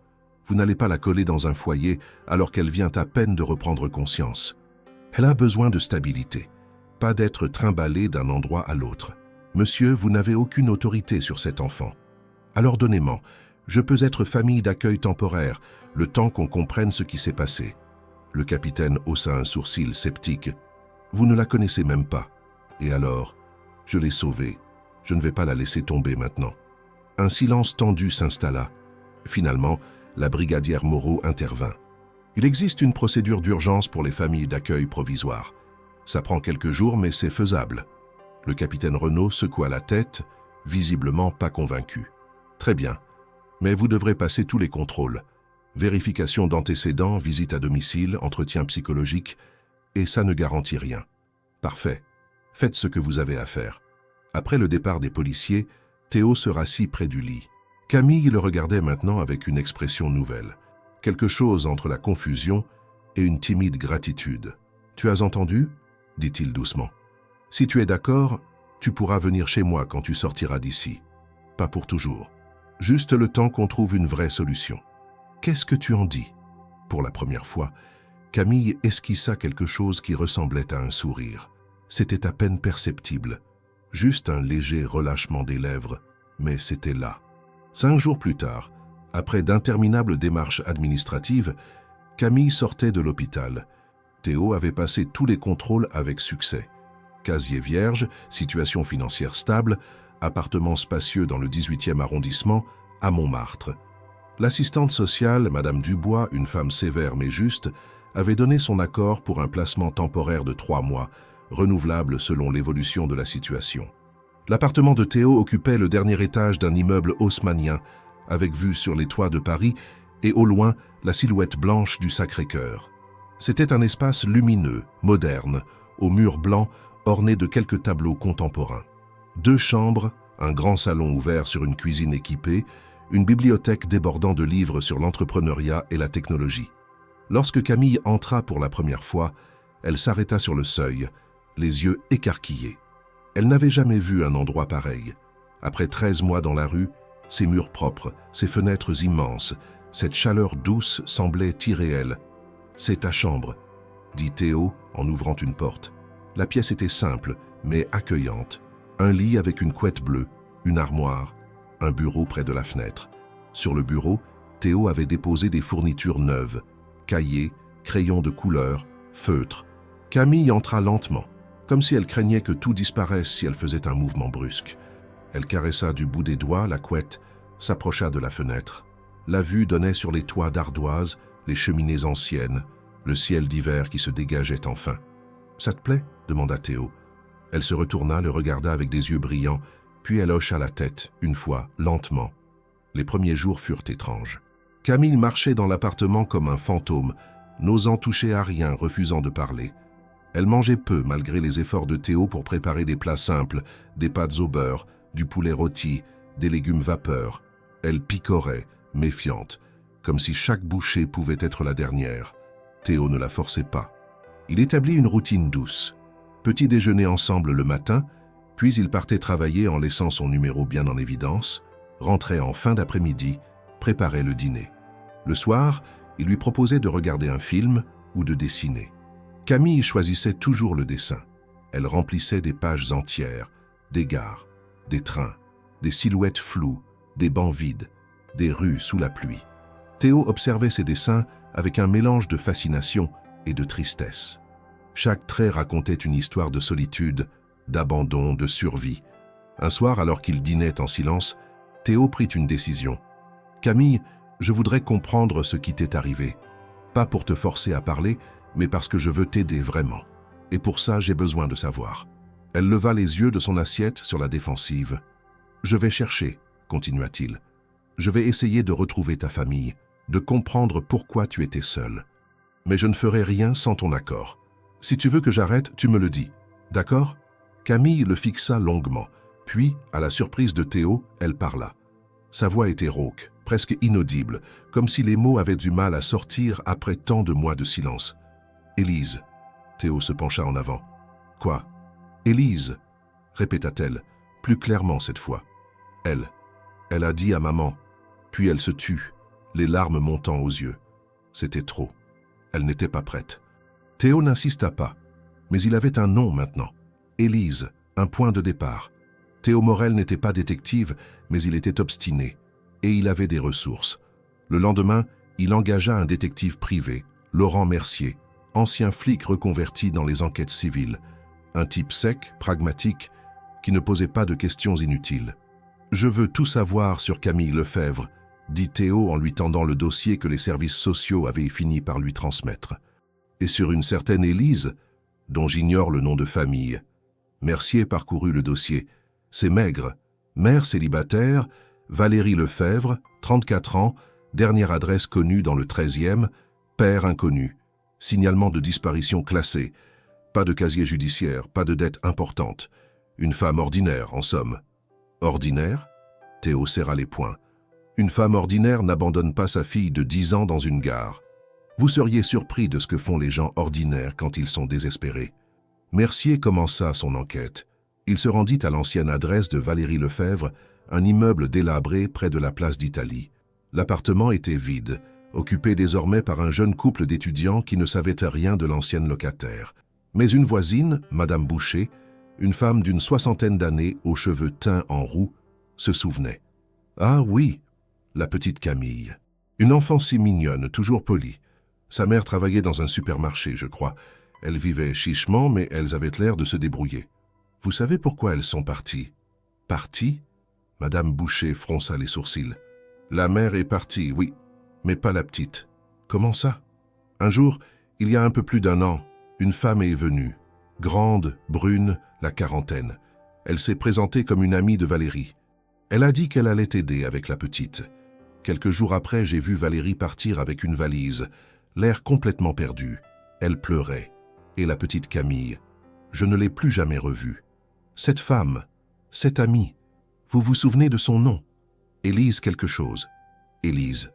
Vous n'allez pas la coller dans un foyer alors qu'elle vient à peine de reprendre conscience. Elle a besoin de stabilité, pas d'être trimballée d'un endroit à l'autre. Monsieur, vous n'avez aucune autorité sur cet enfant. Alors donnez-moi, je peux être famille d'accueil temporaire, le temps qu'on comprenne ce qui s'est passé. Le capitaine haussa un sourcil sceptique. Vous ne la connaissez même pas. Et alors? Je l'ai sauvée. Je ne vais pas la laisser tomber maintenant. Un silence tendu s'installa. Finalement, la brigadière Moreau intervint. Il existe une procédure d'urgence pour les familles d'accueil provisoire. Ça prend quelques jours, mais c'est faisable. Le capitaine Renaud secoua la tête, visiblement pas convaincu. Très bien, mais vous devrez passer tous les contrôles. Vérification d'antécédents, visite à domicile, entretien psychologique, et ça ne garantit rien. Parfait. Faites ce que vous avez à faire. Après le départ des policiers, Théo se rassit près du lit. Camille le regardait maintenant avec une expression nouvelle. Quelque chose entre la confusion et une timide gratitude. « Tu as entendu ?» dit-il doucement. « Si tu es d'accord, tu pourras venir chez moi quand tu sortiras d'ici. Pas pour toujours. Juste le temps qu'on trouve une vraie solution. Qu'est-ce que tu en dis ?» Pour la première fois, Camille esquissa quelque chose qui ressemblait à un sourire. C'était à peine perceptible. Juste un léger relâchement des lèvres, mais c'était là. 5 jours plus tard, après d'interminables démarches administratives, Camille sortait de l'hôpital. Théo avait passé tous les contrôles avec succès. Casier vierge, situation financière stable, appartement spacieux dans le 18e arrondissement, à Montmartre. L'assistante sociale, Madame Dubois, une femme sévère mais juste, avait donné son accord pour un placement temporaire de 3 mois, renouvelable selon l'évolution de la situation. L'appartement de Théo occupait le dernier étage d'un immeuble haussmannien, avec vue sur les toits de Paris et au loin la silhouette blanche du Sacré-Cœur. C'était un espace lumineux, moderne, aux murs blancs ornés de quelques tableaux contemporains. 2 chambres, un grand salon ouvert sur une cuisine équipée, une bibliothèque débordant de livres sur l'entrepreneuriat et la technologie. Lorsque Camille entra pour la première fois, elle s'arrêta sur le seuil, les yeux écarquillés. Elle n'avait jamais vu un endroit pareil. Après 13 mois dans la rue, ses murs propres, ses fenêtres immenses, cette chaleur douce semblait irréelle. « C'est ta chambre », dit Théo en ouvrant une porte. La pièce était simple, mais accueillante. Un lit avec une couette bleue, une armoire, un bureau près de la fenêtre. Sur le bureau, Théo avait déposé des fournitures neuves, cahiers, crayons de couleur, feutres. Camille entra lentement, comme si elle craignait que tout disparaisse si elle faisait un mouvement brusque. Elle caressa du bout des doigts la couette, s'approcha de la fenêtre. La vue donnait sur les toits d'ardoise, les cheminées anciennes, le ciel d'hiver qui se dégageait enfin. « Ça te plaît ?» demanda Théo. Elle se retourna, le regarda avec des yeux brillants, puis elle hocha la tête, une fois, lentement. Les premiers jours furent étranges. Camille marchait dans l'appartement comme un fantôme, n'osant toucher à rien, refusant de parler. Elle mangeait peu malgré les efforts de Théo pour préparer des plats simples, des pâtes au beurre, du poulet rôti, des légumes vapeur. Elle picorait, méfiante, comme si chaque bouchée pouvait être la dernière. Théo ne la forçait pas. Il établit une routine douce. Petit déjeuner ensemble le matin, puis il partait travailler en laissant son numéro bien en évidence, rentrait en fin d'après-midi, préparait le dîner. Le soir, il lui proposait de regarder un film ou de dessiner. Camille choisissait toujours le dessin. Elle remplissait des pages entières, des gares, des trains, des silhouettes floues, des bancs vides, des rues sous la pluie. Théo observait ses dessins avec un mélange de fascination et de tristesse. Chaque trait racontait une histoire de solitude, d'abandon, de survie. Un soir, alors qu'il dînait en silence, Théo prit une décision. « Camille, je voudrais comprendre ce qui t'est arrivé. Pas pour te forcer à parler, mais parce que je veux t'aider vraiment. Et pour ça, j'ai besoin de savoir. » Elle leva les yeux de son assiette sur la défensive. « Je vais chercher, » continua-t-il. « Je vais essayer de retrouver ta famille, de comprendre pourquoi tu étais seule. Mais je ne ferai rien sans ton accord. Si tu veux que j'arrête, tu me le dis. D'accord ?» Camille le fixa longuement, puis, à la surprise de Théo, elle parla. Sa voix était rauque, presque inaudible, comme si les mots avaient du mal à sortir après tant de mois de silence. « Élise !» Théo se pencha en avant. « Quoi ?»« Élise !» répéta-t-elle, plus clairement cette fois. « Elle a dit à maman. » Puis elle se tut, les larmes montant aux yeux. C'était trop. Elle n'était pas prête. Théo n'insista pas, mais il avait un nom maintenant. Élise, un point de départ. Théo Morel n'était pas détective, mais il était obstiné, et il avait des ressources. Le lendemain, il engagea un détective privé, Laurent Mercier, ancien flic reconverti dans les enquêtes civiles, un type sec, pragmatique, qui ne posait pas de questions inutiles. « Je veux tout savoir sur Camille Lefebvre », dit Théo en lui tendant le dossier que les services sociaux avaient fini par lui transmettre. « Et sur une certaine Élise, dont j'ignore le nom de famille. » Mercier parcourut le dossier. C'est maigre. Mère célibataire, Valérie Lefebvre, 34 ans, dernière adresse connue dans le 13e, père inconnu. Signalement de disparition classé. Pas de casier judiciaire, pas de dette importante. Une femme ordinaire, en somme. Ordinaire ? Théo serra les poings. Une femme ordinaire n'abandonne pas sa fille de 10 ans dans une gare. Vous seriez surpris de ce que font les gens ordinaires quand ils sont désespérés. Mercier commença son enquête. Il se rendit à l'ancienne adresse de Valérie Lefebvre, un immeuble délabré près de la place d'Italie. L'appartement était vide, occupé désormais par un jeune couple d'étudiants qui ne savaient rien de l'ancienne locataire. Mais une voisine, Madame Boucher, une femme d'une 60aine d'années aux cheveux teints en roux, se souvenait. Ah oui, la petite Camille. Une enfant si mignonne, toujours polie. Sa mère travaillait dans un supermarché, je crois. Elle vivait chichement, mais elles avaient l'air de se débrouiller. Vous savez pourquoi elles sont parties ? Parties ? Madame Boucher fronça les sourcils. La mère est partie, oui, mais pas la petite. Comment ça ? Un jour, il y a un peu plus d'un an, une femme est venue. Grande, brune, la quarantaine. Elle s'est présentée comme une amie de Valérie. Elle a dit qu'elle allait aider avec la petite. Quelques jours après, j'ai vu Valérie partir avec une valise, l'air complètement perdu. Elle pleurait. Et la petite Camille, je ne l'ai plus jamais revue. Cette femme, cette amie, vous vous souvenez de son nom ? Élise quelque chose. Élise.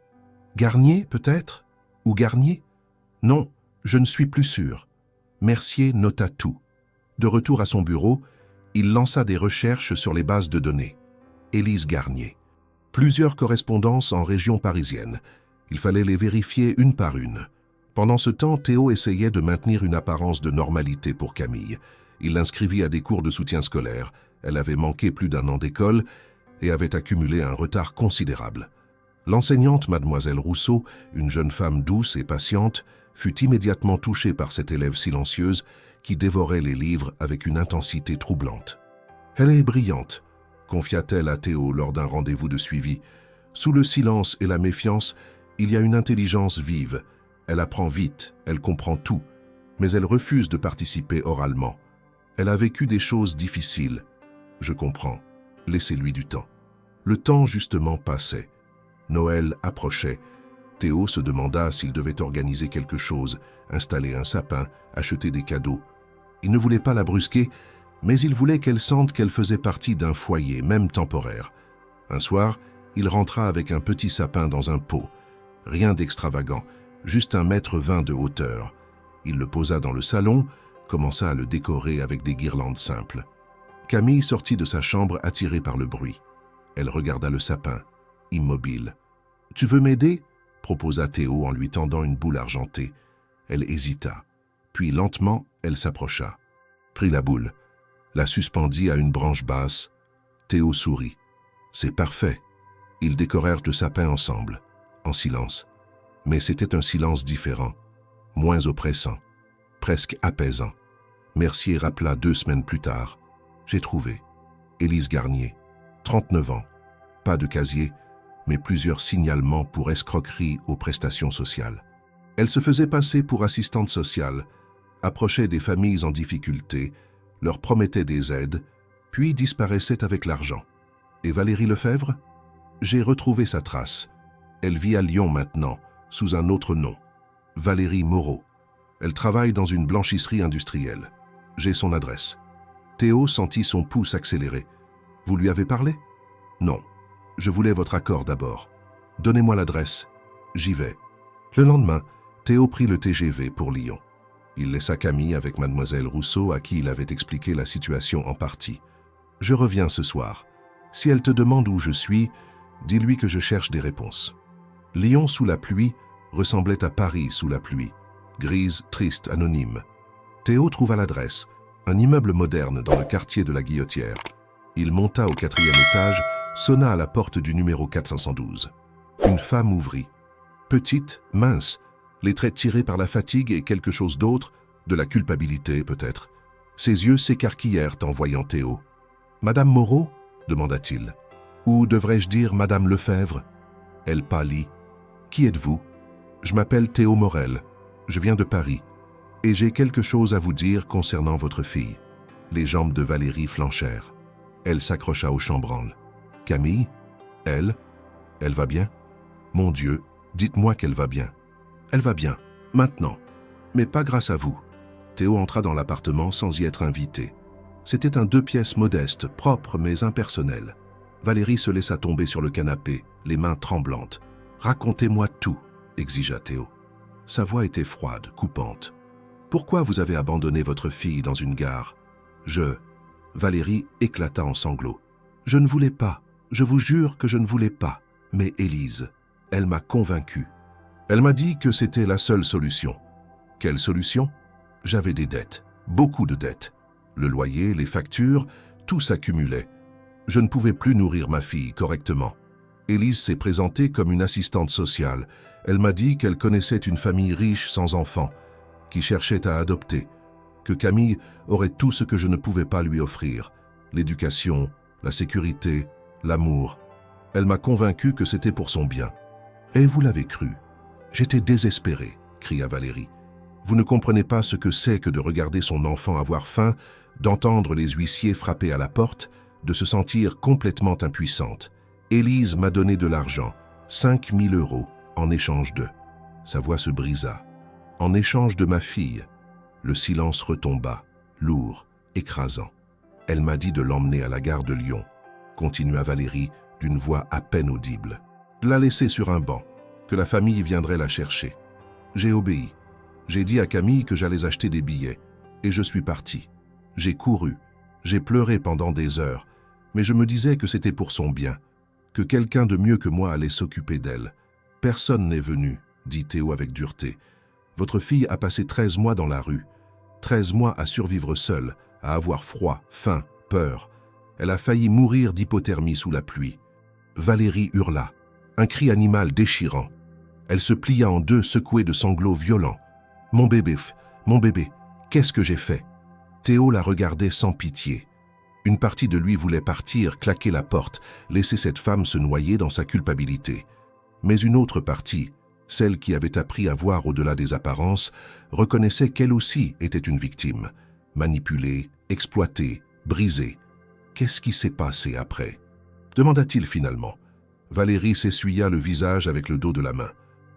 Garnier, peut-être ? Ou Garnier ? Non, je ne suis plus sûr. Mercier nota tout. De retour à son bureau, il lança des recherches sur les bases de données. Élise Garnier. Plusieurs correspondances en région parisienne. Il fallait les vérifier une par une. Pendant ce temps, Théo essayait de maintenir une apparence de normalité pour Camille. Il l'inscrivit à des cours de soutien scolaire. Elle avait manqué plus d'un an d'école et avait accumulé un retard considérable. L'enseignante Mademoiselle Rousseau, une jeune femme douce et patiente, fut immédiatement touchée par cette élève silencieuse qui dévorait les livres avec une intensité troublante. « Elle est brillante », confia-t-elle à Théo lors d'un rendez-vous de suivi. « Sous le silence et la méfiance, il y a une intelligence vive. Elle apprend vite, elle comprend tout, mais elle refuse de participer oralement. Elle a vécu des choses difficiles. Je comprends. Laissez-lui du temps. » Le temps justement passait. Noël approchait. Théo se demanda s'il devait organiser quelque chose, installer un sapin, acheter des cadeaux. Il ne voulait pas la brusquer, mais il voulait qu'elle sente qu'elle faisait partie d'un foyer, même temporaire. Un soir, il rentra avec un petit sapin dans un pot. Rien d'extravagant, juste 1,20 m de hauteur. Il le posa dans le salon, commença à le décorer avec des guirlandes simples. Camille sortit de sa chambre attirée par le bruit. Elle regarda le sapin, immobile. « Tu veux m'aider » proposa Théo en lui tendant une boule argentée. Elle hésita. Puis lentement, elle s'approcha. Prit la boule, la suspendit à une branche basse. Théo sourit. « C'est parfait. » Ils décorèrent le sapin ensemble, en silence. Mais c'était un silence différent, moins oppressant, presque apaisant. Mercier rappela 2 semaines plus tard. « J'ai trouvé. Élise Garnier, 39 ans. Pas de casier, mais plusieurs signalements pour escroquerie aux prestations sociales. Elle se faisait passer pour assistante sociale, approchait des familles en difficulté, leur promettait des aides, puis disparaissait avec l'argent. Et Valérie Lefebvre ? J'ai retrouvé sa trace. Elle vit à Lyon maintenant, sous un autre nom. Valérie Moreau. Elle travaille dans une blanchisserie industrielle. J'ai son adresse. » Théo sentit son pouls accélérer. « Vous lui avez parlé ? » ?»« Non. Je voulais votre accord d'abord. Donnez-moi l'adresse. J'y vais. » Le lendemain, Théo prit le TGV pour Lyon. Il laissa Camille avec mademoiselle Rousseau à qui il avait expliqué la situation en partie. « Je reviens ce soir. Si elle te demande où je suis, dis-lui que je cherche des réponses. » Lyon sous la pluie ressemblait à Paris sous la pluie. Grise, triste, anonyme. Théo trouva l'adresse, un immeuble moderne dans le quartier de la Guillotière. Il monta au 4e étage, sonna à la porte du numéro 412. Une femme ouvrit. Petite, mince, les traits tirés par la fatigue et quelque chose d'autre, de la culpabilité peut-être. Ses yeux s'écarquillèrent en voyant Théo. « Madame Moreau ?» demanda-t-il. « Ou devrais-je dire Madame Lefebvre ?» Elle pâlit. « Qui êtes-vous ?»« Je m'appelle Théo Morel. Je viens de Paris. Et j'ai quelque chose à vous dire concernant votre fille. » Les jambes de Valérie flanchèrent. Elle s'accrocha au chambranle. « Camille ? Elle va bien ? Mon Dieu, dites-moi qu'elle va bien. » « Elle va bien, maintenant. Mais pas grâce à vous. » Théo entra dans l'appartement sans y être invité. C'était un 2 pièces modeste, propre mais impersonnel. Valérie se laissa tomber sur le canapé, les mains tremblantes. « Racontez-moi tout, » exigea Théo. Sa voix était froide, coupante. « Pourquoi vous avez abandonné votre fille dans une gare ? » Valérie éclata en sanglots. « Je ne voulais pas, je vous jure que je ne voulais pas. Mais Élise, elle m'a convaincu. Elle m'a dit que c'était la seule solution. » « Quelle solution ? » « J'avais des dettes, beaucoup de dettes. Le loyer, les factures, tout s'accumulait. Je ne pouvais plus nourrir ma fille correctement. Élise s'est présentée comme une assistante sociale. Elle m'a dit qu'elle connaissait une famille riche sans enfants, qui cherchait à adopter, que Camille aurait tout ce que je ne pouvais pas lui offrir, l'éducation, la sécurité, l'amour. Elle m'a convaincu que c'était pour son bien. Et vous l'avez cru. J'étais désespéré, cria Valérie. Vous ne comprenez pas ce que c'est que de regarder son enfant avoir faim, d'entendre les huissiers frapper à la porte, de se sentir complètement impuissante. Élise m'a donné de l'argent, 5 000 €, en échange d'eux. Sa voix se brisa. En échange de ma fille. Le silence retomba, lourd, écrasant. Elle m'a dit de l'emmener à la gare de Lyon, continua Valérie d'une voix à peine audible. De la laisser sur un banc, que la famille viendrait la chercher. J'ai obéi. J'ai dit à Camille que j'allais acheter des billets, et je suis parti. J'ai couru, j'ai pleuré pendant des heures, mais je me disais que c'était pour son bien, que quelqu'un de mieux que moi allait s'occuper d'elle. Personne n'est venu, dit Théo avec dureté. Votre fille a passé 13 mois dans la rue, 13 mois à survivre seule, à avoir froid, faim, peur. Elle a failli mourir d'hypothermie sous la pluie. Valérie hurla, un cri animal déchirant. Elle se plia en deux, secouée de sanglots violents. « Mon bébé, qu'est-ce que j'ai fait ?» Théo la regardait sans pitié. Une partie de lui voulait partir, claquer la porte, laisser cette femme se noyer dans sa culpabilité. Mais une autre partie, celle qui avait appris à voir au-delà des apparences, reconnaissait qu'elle aussi était une victime, manipulée, exploitée, brisée. Qu'est-ce qui s'est passé après ? Demanda-t-il finalement. Valérie s'essuya le visage avec le dos de la main.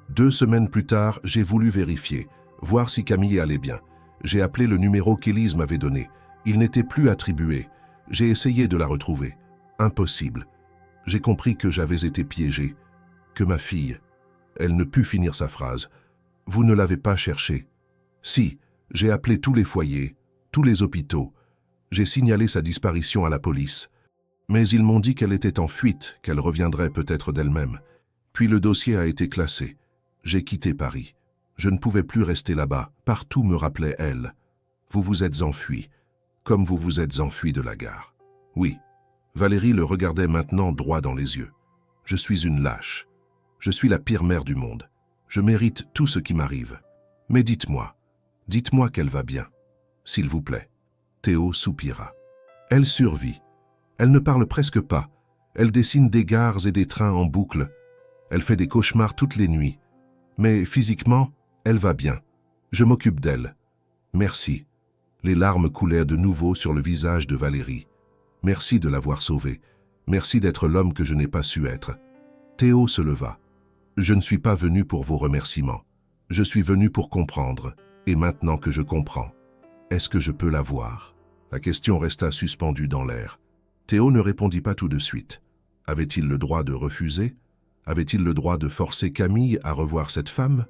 2 semaines plus tard, j'ai voulu vérifier, voir si Camille allait bien. J'ai appelé le numéro qu'Élise m'avait donné. Il n'était plus attribué. J'ai essayé de la retrouver. Impossible. J'ai compris que j'avais été piégé, que ma fille... Elle ne put finir sa phrase. Vous ne l'avez pas cherchée. Si, j'ai appelé tous les foyers, tous les hôpitaux. J'ai signalé sa disparition à la police. Mais ils m'ont dit qu'elle était en fuite, qu'elle reviendrait peut-être d'elle-même. Puis le dossier a été classé. J'ai quitté Paris. Je ne pouvais plus rester là-bas. Partout me rappelait elle. Vous vous êtes enfui, comme vous vous êtes enfui de la gare. Oui. Valérie le regardait maintenant droit dans les yeux. Je suis une lâche. Je suis la pire mère du monde. Je mérite tout ce qui m'arrive. Mais dites-moi qu'elle va bien, s'il vous plaît. Théo soupira. Elle survit. Elle ne parle presque pas. Elle dessine des gares et des trains en boucle. Elle fait des cauchemars toutes les nuits. Mais physiquement, elle va bien. Je m'occupe d'elle. Merci. Les larmes coulaient de nouveau sur le visage de Valérie. Merci de l'avoir sauvée. Merci d'être l'homme que je n'ai pas su être. Théo se leva. Je ne suis pas venu pour vos remerciements. Je suis venu pour comprendre. Et maintenant que je comprends, est-ce que je peux la voir? La question resta suspendue dans l'air. Théo ne répondit pas tout de suite. Avait-il le droit de refuser? Avait-il le droit de forcer Camille à revoir cette femme?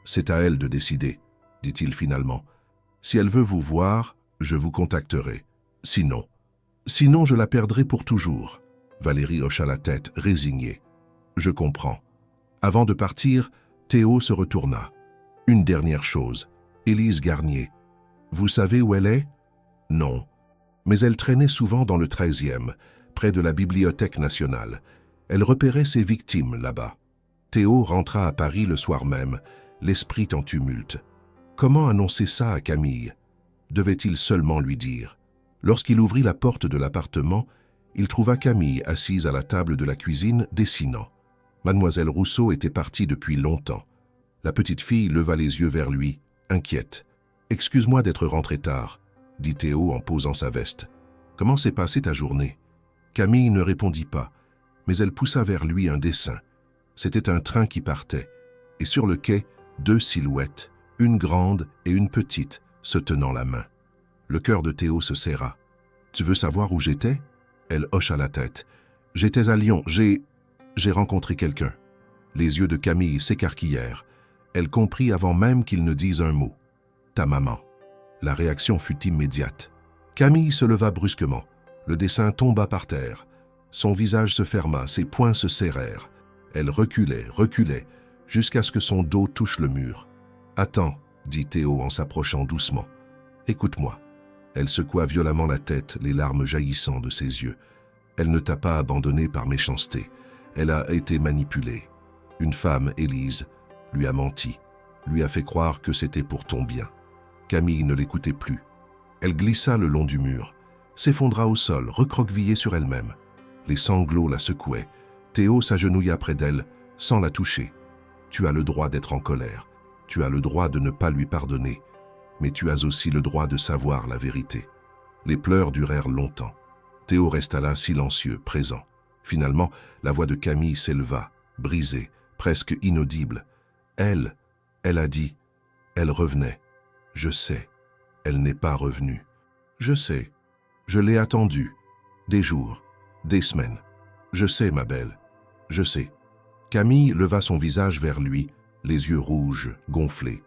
C'est à elle de décider, dit-il finalement. Si elle veut vous voir, je vous contacterai. Sinon, je la perdrai pour toujours. Valérie hocha la tête, résignée. Je comprends. Avant de partir, Théo se retourna. Une dernière chose. Élise Garnier. Vous savez où elle est? Non. Mais elle traînait souvent dans le 13e, près de la Bibliothèque nationale. Elle repérait ses victimes là-bas. Théo rentra à Paris le soir même, l'esprit en tumulte. Comment annoncer ça à Camille? Devait-il seulement lui dire? Lorsqu'il ouvrit la porte de l'appartement, il trouva Camille assise à la table de la cuisine, dessinant. Mademoiselle Rousseau était partie depuis longtemps. La petite fille leva les yeux vers lui, inquiète. « Excuse-moi d'être rentrée tard », dit Théo en posant sa veste. « Comment s'est passée ta journée ?» Camille ne répondit pas, mais elle poussa vers lui un dessin. C'était un train qui partait, et sur le quai, 2 silhouettes, une grande et une petite, se tenant la main. Le cœur de Théo se serra. « Tu veux savoir où j'étais ?» Elle hocha la tête. « J'étais à Lyon, j'ai rencontré quelqu'un. » Les yeux de Camille s'écarquillèrent. Elle comprit avant même qu'il ne dise un mot. « Ta maman. » La réaction fut immédiate. Camille se leva brusquement. Le dessin tomba par terre. Son visage se ferma, ses poings se serrèrent. Elle reculait, jusqu'à ce que son dos touche le mur. « Attends, » dit Théo en s'approchant doucement. « Écoute-moi. » Elle secoua violemment la tête, les larmes jaillissant de ses yeux. Elle ne t'a pas abandonné par méchanceté. Elle a été manipulée. Une femme, Élise, lui a menti, lui a fait croire que c'était pour ton bien. Camille ne l'écoutait plus. Elle glissa le long du mur, s'effondra au sol, recroquevillée sur elle-même. Les sanglots la secouaient. Théo s'agenouilla près d'elle, sans la toucher. Tu as le droit d'être en colère. Tu as le droit de ne pas lui pardonner. Mais tu as aussi le droit de savoir la vérité. Les pleurs durèrent longtemps. Théo resta là silencieux, présent. Finalement, la voix de Camille s'éleva, brisée, presque inaudible. Elle a dit, elle revenait. Je sais, elle n'est pas revenue. Je sais, je l'ai attendue. Des jours, des semaines. Je sais, ma belle, je sais. Camille leva son visage vers lui, les yeux rouges, gonflés.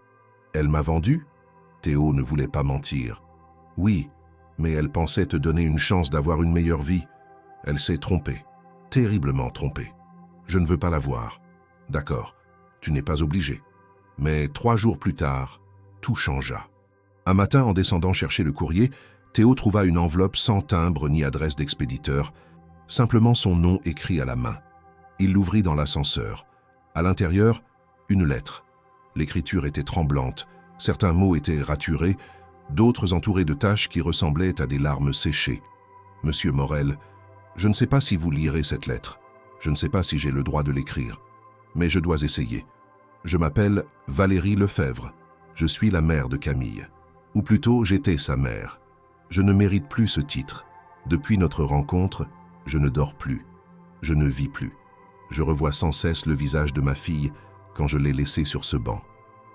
Elle m'a vendu? Théo ne voulait pas mentir. Oui, mais elle pensait te donner une chance d'avoir une meilleure vie. Elle s'est trompée, terriblement trompée. Je ne veux pas la voir. D'accord, tu n'es pas obligé. Mais 3 jours plus tard, tout changea. Un matin, en descendant chercher le courrier, Théo trouva une enveloppe sans timbre ni adresse d'expéditeur, simplement son nom écrit à la main. Il l'ouvrit dans l'ascenseur. À l'intérieur, une lettre. L'écriture était tremblante, certains mots étaient raturés, d'autres entourés de taches qui ressemblaient à des larmes séchées. « Monsieur Morel, je ne sais pas si vous lirez cette lettre. Je ne sais pas si j'ai le droit de l'écrire. Mais je dois essayer. Je m'appelle Valérie Lefebvre. Je suis la mère de Camille. Ou plutôt, j'étais sa mère. Je ne mérite plus ce titre. Depuis notre rencontre, je ne dors plus. Je ne vis plus. Je revois sans cesse le visage de ma fille quand je l'ai laissée sur ce banc.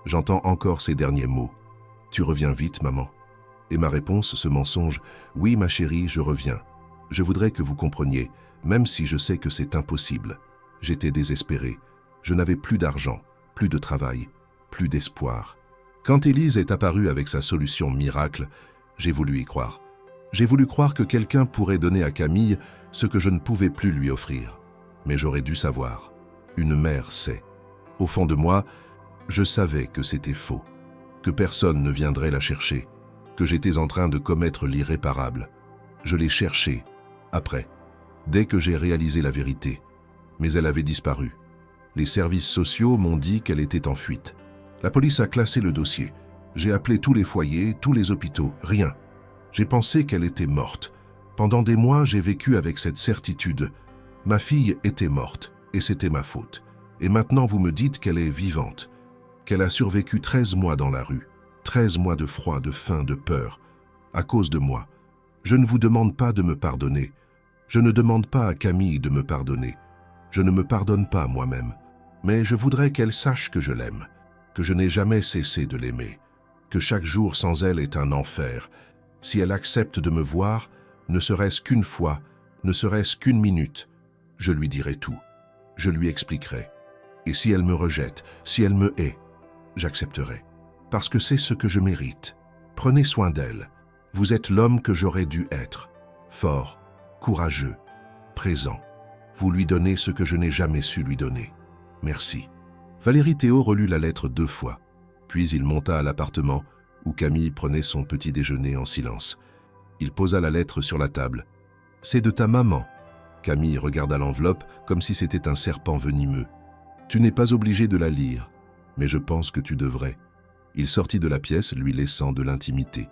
J'entends encore ces derniers mots. « Tu reviens vite, maman ?» Et ma réponse, ce mensonge, « Oui, ma chérie, je reviens. Je voudrais que vous compreniez, même si je sais que c'est impossible. J'étais désespéré. Je n'avais plus d'argent, plus de travail, plus d'espoir. Quand Élise est apparue avec sa solution miracle, j'ai voulu y croire. J'ai voulu croire que quelqu'un pourrait donner à Camille ce que je ne pouvais plus lui offrir. Mais j'aurais dû savoir. Une mère sait. Au fond de moi, je savais que c'était faux, que personne ne viendrait la chercher, que j'étais en train de commettre l'irréparable. Je l'ai cherchée, après, dès que j'ai réalisé la vérité. Mais elle avait disparu. Les services sociaux m'ont dit qu'elle était en fuite. La police a classé le dossier. J'ai appelé tous les foyers, tous les hôpitaux, rien. J'ai pensé qu'elle était morte. Pendant des mois, j'ai vécu avec cette certitude. Ma fille était morte, et c'était ma faute. Et maintenant, vous me dites qu'elle est vivante, qu'elle a survécu 13 mois dans la rue, 13 mois de froid, de faim, de peur, à cause de moi. Je ne vous demande pas de me pardonner. Je ne demande pas à Camille de me pardonner. Je ne me pardonne pas moi-même. Mais je voudrais qu'elle sache que je l'aime, que je n'ai jamais cessé de l'aimer, que chaque jour sans elle est un enfer. Si elle accepte de me voir, ne serait-ce qu'une fois, ne serait-ce qu'une minute, je lui dirai tout. Je lui expliquerai. Et si elle me rejette, si elle me hait, j'accepterai. Parce que c'est ce que je mérite. Prenez soin d'elle. Vous êtes l'homme que j'aurais dû être. Fort, courageux, présent. Vous lui donnez ce que je n'ai jamais su lui donner. Merci. Valérie Théo relut la lettre 2 fois. Puis il monta à l'appartement où Camille prenait son petit déjeuner en silence. Il posa la lettre sur la table. « C'est de ta maman. » Camille regarda l'enveloppe comme si c'était un serpent venimeux. « Tu n'es pas obligé de la lire, mais je pense que tu devrais. » Il sortit de la pièce, lui laissant de l'intimité.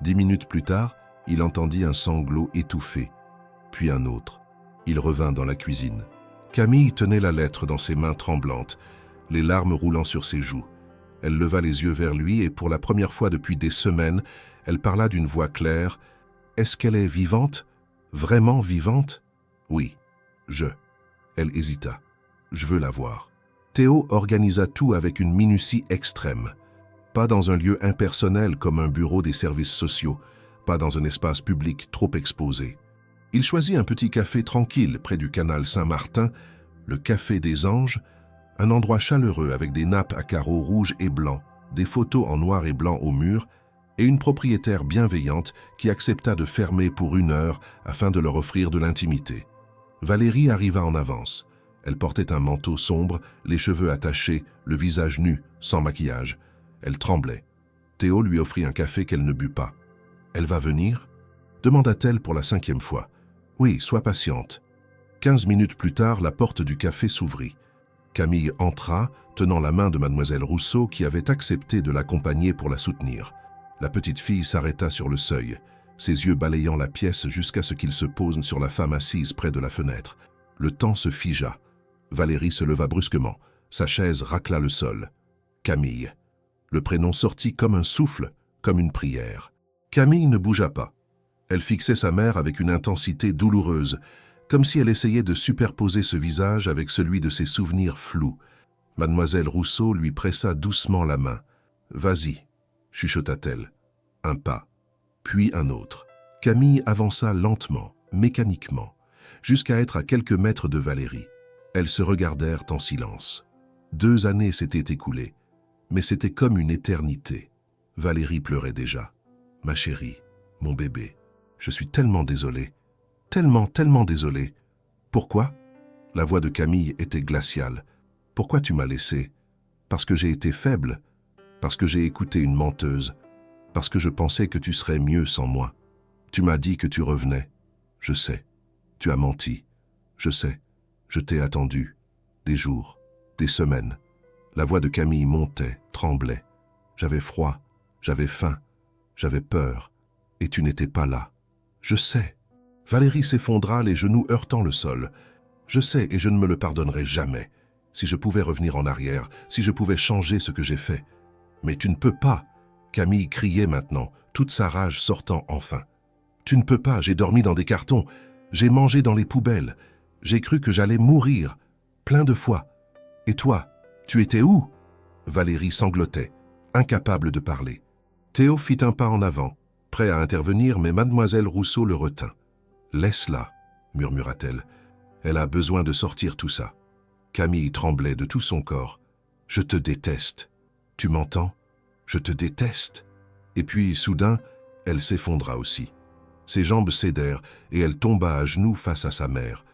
10 minutes plus tard, il entendit un sanglot étouffé, puis un autre. Il revint dans la cuisine. Camille tenait la lettre dans ses mains tremblantes, les larmes roulant sur ses joues. Elle leva les yeux vers lui et pour la première fois depuis des semaines, elle parla d'une voix claire. « Est-ce qu'elle est vivante? Vraiment vivante? » « Oui, je. » Elle hésita. « Je veux la voir. » Théo organisa tout avec une minutie extrême. Pas dans un lieu impersonnel comme un bureau des services sociaux, pas dans un espace public trop exposé. Il choisit un petit café tranquille près du canal Saint-Martin, le Café des Anges, un endroit chaleureux avec des nappes à carreaux rouges et blancs, des photos en noir et blanc au mur, et une propriétaire bienveillante qui accepta de fermer pour 1 heure afin de leur offrir de l'intimité. Valérie arriva en avance. Elle portait un manteau sombre, les cheveux attachés, le visage nu, sans maquillage. Elle tremblait. Théo lui offrit un café qu'elle ne but pas. « Elle va venir ?» demanda-t-elle pour la 5e fois. « Oui, sois patiente. » 15 minutes plus tard, la porte du café s'ouvrit. Camille entra, tenant la main de mademoiselle Rousseau qui avait accepté de l'accompagner pour la soutenir. La petite fille s'arrêta sur le seuil, ses yeux balayant la pièce jusqu'à ce qu'ils se posent sur la femme assise près de la fenêtre. Le temps se figea. Valérie se leva brusquement. Sa chaise racla le sol. Camille. Le prénom sortit comme un souffle, comme une prière. Camille ne bougea pas. Elle fixait sa mère avec une intensité douloureuse, comme si elle essayait de superposer ce visage avec celui de ses souvenirs flous. Mademoiselle Rousseau lui pressa doucement la main. « Vas-y », chuchota-t-elle. Un pas, puis un autre. Camille avança lentement, mécaniquement, jusqu'à être à quelques mètres de Valérie. Elles se regardèrent en silence. 2 années s'étaient écoulées, mais c'était comme une éternité. Valérie pleurait déjà. « Ma chérie, mon bébé, je suis tellement désolée, tellement désolée. »« Pourquoi ?» La voix de Camille était glaciale. « Pourquoi tu m'as laissée ? Parce que j'ai été faible, parce que j'ai écouté une menteuse, parce que je pensais que tu serais mieux sans moi. Tu m'as dit que tu revenais. Je sais. Tu as menti. Je sais. Je t'ai attendu. Des jours, des semaines. » La voix de Camille montait, tremblait. J'avais froid, j'avais faim, j'avais peur, et tu n'étais pas là. Je sais. Valérie s'effondra, les genoux heurtant le sol. Je sais et je ne me le pardonnerai jamais. Si je pouvais revenir en arrière, si je pouvais changer ce que j'ai fait. Mais tu ne peux pas. Camille criait maintenant, toute sa rage sortant enfin. Tu ne peux pas, j'ai dormi dans des cartons, j'ai mangé dans les poubelles, j'ai cru que j'allais mourir, plein de fois. Et toi, tu étais où ? Valérie sanglotait, incapable de parler. Théo fit un pas en avant, prêt à intervenir, mais mademoiselle Rousseau le retint. « Laisse-la, » murmura-t-elle. « Elle a besoin de sortir tout ça. » Camille tremblait de tout son corps. « Je te déteste. Tu m'entends ? Je te déteste. Et puis, soudain, elle s'effondra aussi. Ses jambes cédèrent et elle tomba à genoux face à sa mère.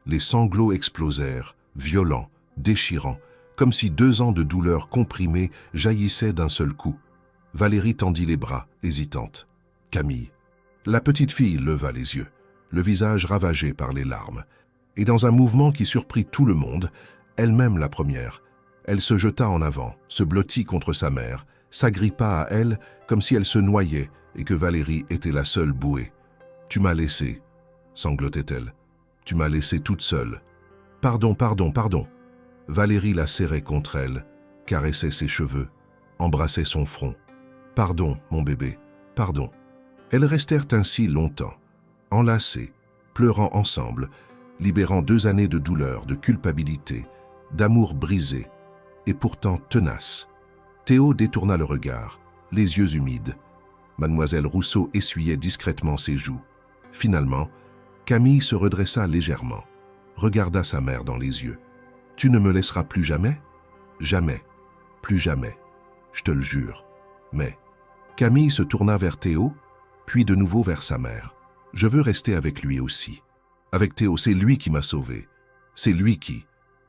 Les sanglots explosèrent, violents, déchirants, comme si 2 ans de douleur comprimée jaillissaient d'un seul coup. Valérie tendit les bras, hésitante. Camille. La petite fille leva les yeux, le visage ravagé par les larmes. Et dans un mouvement qui surprit tout le monde, elle-même la première, elle se jeta en avant, se blottit contre sa mère, s'agrippa à elle comme si elle se noyait et que Valérie était la seule bouée. « Tu m'as laissé, » sanglotait-elle. « Tu m'as laissée toute seule. Pardon, pardon, pardon. » Valérie la serrait contre elle, caressait ses cheveux, embrassait son front. « Pardon, mon bébé, pardon. » Elles restèrent ainsi longtemps, enlacées, pleurant ensemble, libérant 2 années de douleur, de culpabilité, d'amour brisé, et pourtant tenaces. Théo détourna le regard, les yeux humides. Mademoiselle Rousseau essuyait discrètement ses joues. Finalement, Camille se redressa légèrement, regarda sa mère dans les yeux. « Tu ne me laisseras plus jamais ? Jamais, plus jamais, je te le jure. Mais... » Camille se tourna vers Théo, puis de nouveau vers sa mère. « Je veux rester avec lui aussi. Avec Théo, c'est lui qui m'a sauvé. C'est lui qui... »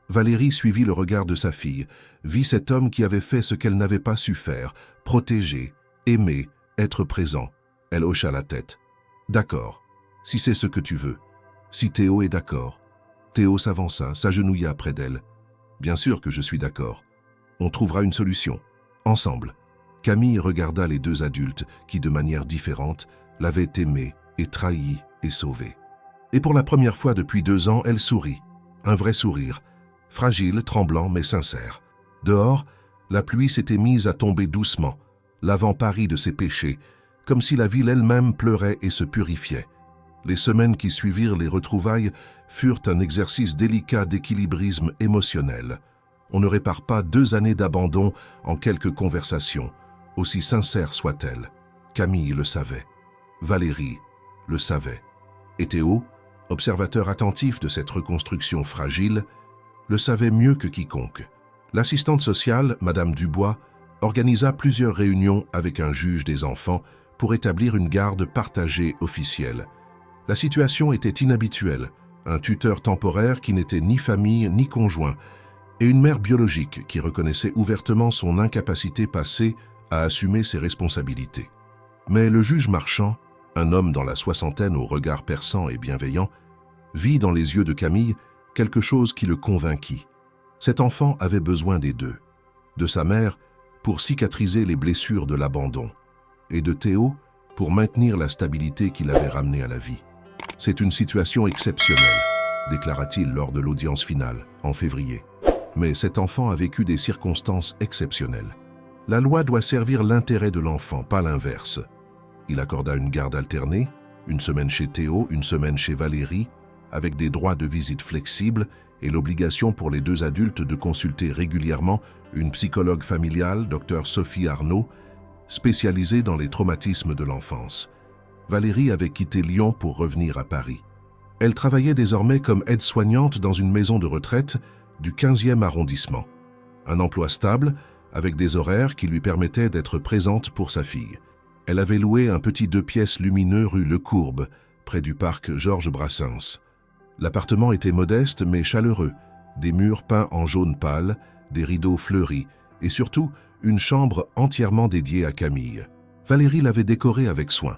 Valérie suivit le regard de sa fille, vit cet homme qui avait fait ce qu'elle n'avait pas su faire, protéger, aimer, être présent. Elle hocha la tête. « D'accord, si c'est ce que tu veux. Si Théo est d'accord. » Théo s'avança, s'agenouilla près d'elle. « Bien sûr que je suis d'accord. On trouvera une solution. Ensemble. » Camille regarda les 2 adultes qui, de manière différente, l'avaient aimée et trahie et sauvée. Et pour la première fois depuis 2 ans, elle sourit. Un vrai sourire. Fragile, tremblant, mais sincère. Dehors, la pluie s'était mise à tomber doucement, lavant Paris de ses péchés, comme si la ville elle-même pleurait et se purifiait. Les semaines qui suivirent les retrouvailles furent un exercice délicat d'équilibrisme émotionnel. On ne répare pas 2 années d'abandon en quelques conversations, aussi sincères soient-elles. Camille le savait. Valérie le savait. Et Théo, observateur attentif de cette reconstruction fragile, le savait mieux que quiconque. L'assistante sociale, Madame Dubois, organisa plusieurs réunions avec un juge des enfants pour établir une garde partagée officielle. La situation était inhabituelle, un tuteur temporaire qui n'était ni famille ni conjoint, et une mère biologique qui reconnaissait ouvertement son incapacité passée à assumer ses responsabilités. Mais le juge Marchand, un homme dans la 60aine au regard perçant et bienveillant, vit dans les yeux de Camille quelque chose qui le convainquit. Cet enfant avait besoin des 2, de sa mère pour cicatriser les blessures de l'abandon, et de Théo pour maintenir la stabilité qui l'avait ramené à la vie. « C'est une situation exceptionnelle », déclara-t-il lors de l'audience finale, en février. Mais cet enfant a vécu des circonstances exceptionnelles. La loi doit servir l'intérêt de l'enfant, pas l'inverse. Il accorda une garde alternée, 1 semaine chez Théo, 1 semaine chez Valérie, avec des droits de visite flexibles et l'obligation pour les 2 adultes de consulter régulièrement une psychologue familiale, Dr Sophie Arnaud, spécialisée dans les traumatismes de l'enfance. Valérie avait quitté Lyon pour revenir à Paris. Elle travaillait désormais comme aide-soignante dans une maison de retraite du 15e arrondissement. Un emploi stable, avec des horaires qui lui permettaient d'être présente pour sa fille. Elle avait loué un petit 2 pièces lumineux rue Lecourbe, près du parc Georges Brassens. L'appartement était modeste mais chaleureux, des murs peints en jaune pâle, des rideaux fleuris et surtout une chambre entièrement dédiée à Camille. Valérie l'avait décorée avec soin.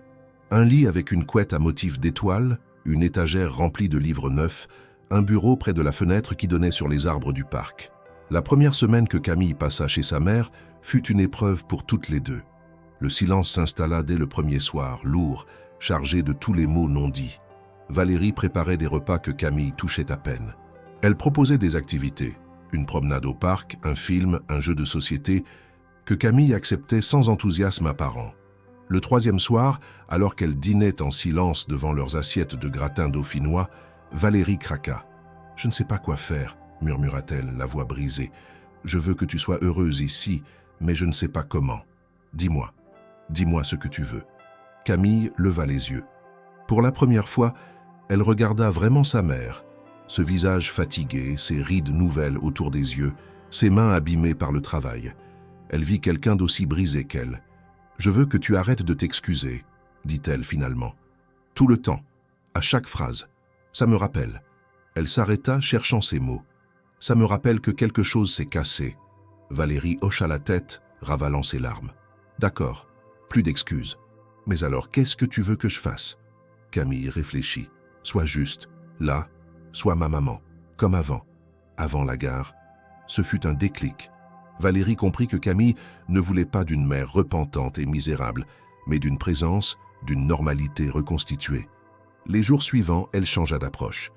Un lit avec une couette à motif d'étoiles, une étagère remplie de livres neufs, un bureau près de la fenêtre qui donnait sur les arbres du parc. La première semaine que Camille passa chez sa mère fut une épreuve pour toutes les 2. Le silence s'installa dès le premier soir, lourd, chargé de tous les mots non dits. Valérie préparait des repas que Camille touchait à peine. Elle proposait des activités, une promenade au parc, un film, un jeu de société, que Camille acceptait sans enthousiasme apparent. Le 3e soir, alors qu'elle dînait en silence devant leurs assiettes de gratin dauphinois, Valérie craqua. « Je ne sais pas quoi faire, » murmura-t-elle, la voix brisée. « Je veux que tu sois heureuse ici, mais je ne sais pas comment. Dis-moi, dis-moi ce que tu veux. » Camille leva les yeux. Pour la première fois, elle regarda vraiment sa mère, ce visage fatigué, ses rides nouvelles autour des yeux, ses mains abîmées par le travail. Elle vit quelqu'un d'aussi brisé qu'elle. « Je veux que tu arrêtes de t'excuser, dit-elle finalement. Tout le temps, à chaque phrase. Ça me rappelle. Elle s'arrêta, cherchant ses mots. Ça me rappelle que quelque chose s'est cassé. Valérie hocha la tête, ravalant ses larmes. D'accord, plus d'excuses. Mais alors, qu'est-ce que tu veux que je fasse? Camille réfléchit. Sois juste, là, sois ma maman, comme avant la gare. Ce fut un déclic. Valérie comprit que Camille ne voulait pas d'une mère repentante et misérable, mais d'une présence, d'une normalité reconstituée. Les jours suivants, elle changea d'approche.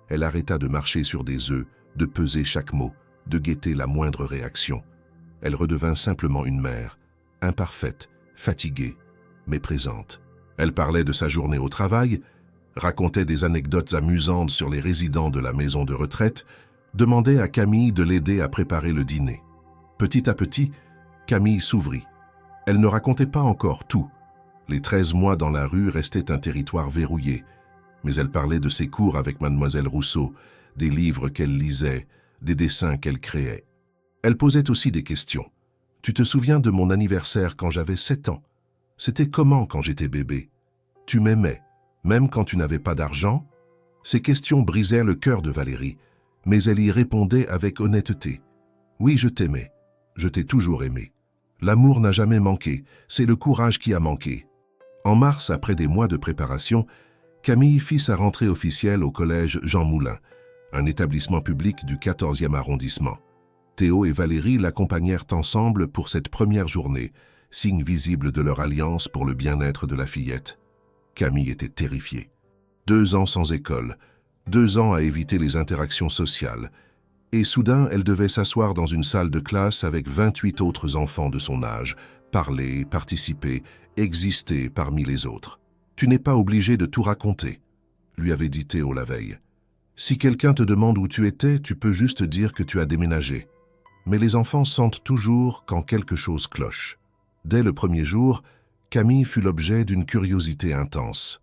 Elle arrêta de marcher sur des œufs, de peser chaque mot, de guetter la moindre réaction. Elle redevint simplement une mère, imparfaite, fatiguée, mais présente. Elle parlait de sa journée au travail, racontait des anecdotes amusantes sur les résidents de la maison de retraite, demandait à Camille de l'aider à préparer le dîner. Petit à petit, Camille s'ouvrit. Elle ne racontait pas encore tout. Les 13 mois dans la rue restaient un territoire verrouillé, mais elle parlait de ses cours avec mademoiselle Rousseau, des livres qu'elle lisait, des dessins qu'elle créait. Elle posait aussi des questions. « Tu te souviens de mon anniversaire quand j'avais 7 ans? C'était comment quand j'étais bébé? Tu m'aimais, même quand tu n'avais pas d'argent ?» Ces questions brisèrent le cœur de Valérie, mais elle y répondait avec honnêteté. « Oui, je t'aimais. Je t'ai toujours aimé. L'amour n'a jamais manqué, c'est le courage qui a manqué. » En mars, après des mois de préparation, Camille fit sa rentrée officielle au collège Jean Moulin, un établissement public du 14e arrondissement. Théo et Valérie l'accompagnèrent ensemble pour cette première journée, signe visible de leur alliance pour le bien-être de la fillette. Camille était terrifiée. 2 ans sans école, 2 ans à éviter les interactions sociales, et soudain elle devait s'asseoir dans une salle de classe avec 28 autres enfants de son âge, parler, participer, exister parmi les autres. « Tu n'es pas obligé de tout raconter », lui avait dit Théo la veille. « Si quelqu'un te demande où tu étais, tu peux juste dire que tu as déménagé. » Mais les enfants sentent toujours quand quelque chose cloche. Dès le premier jour, Camille fut l'objet d'une curiosité intense.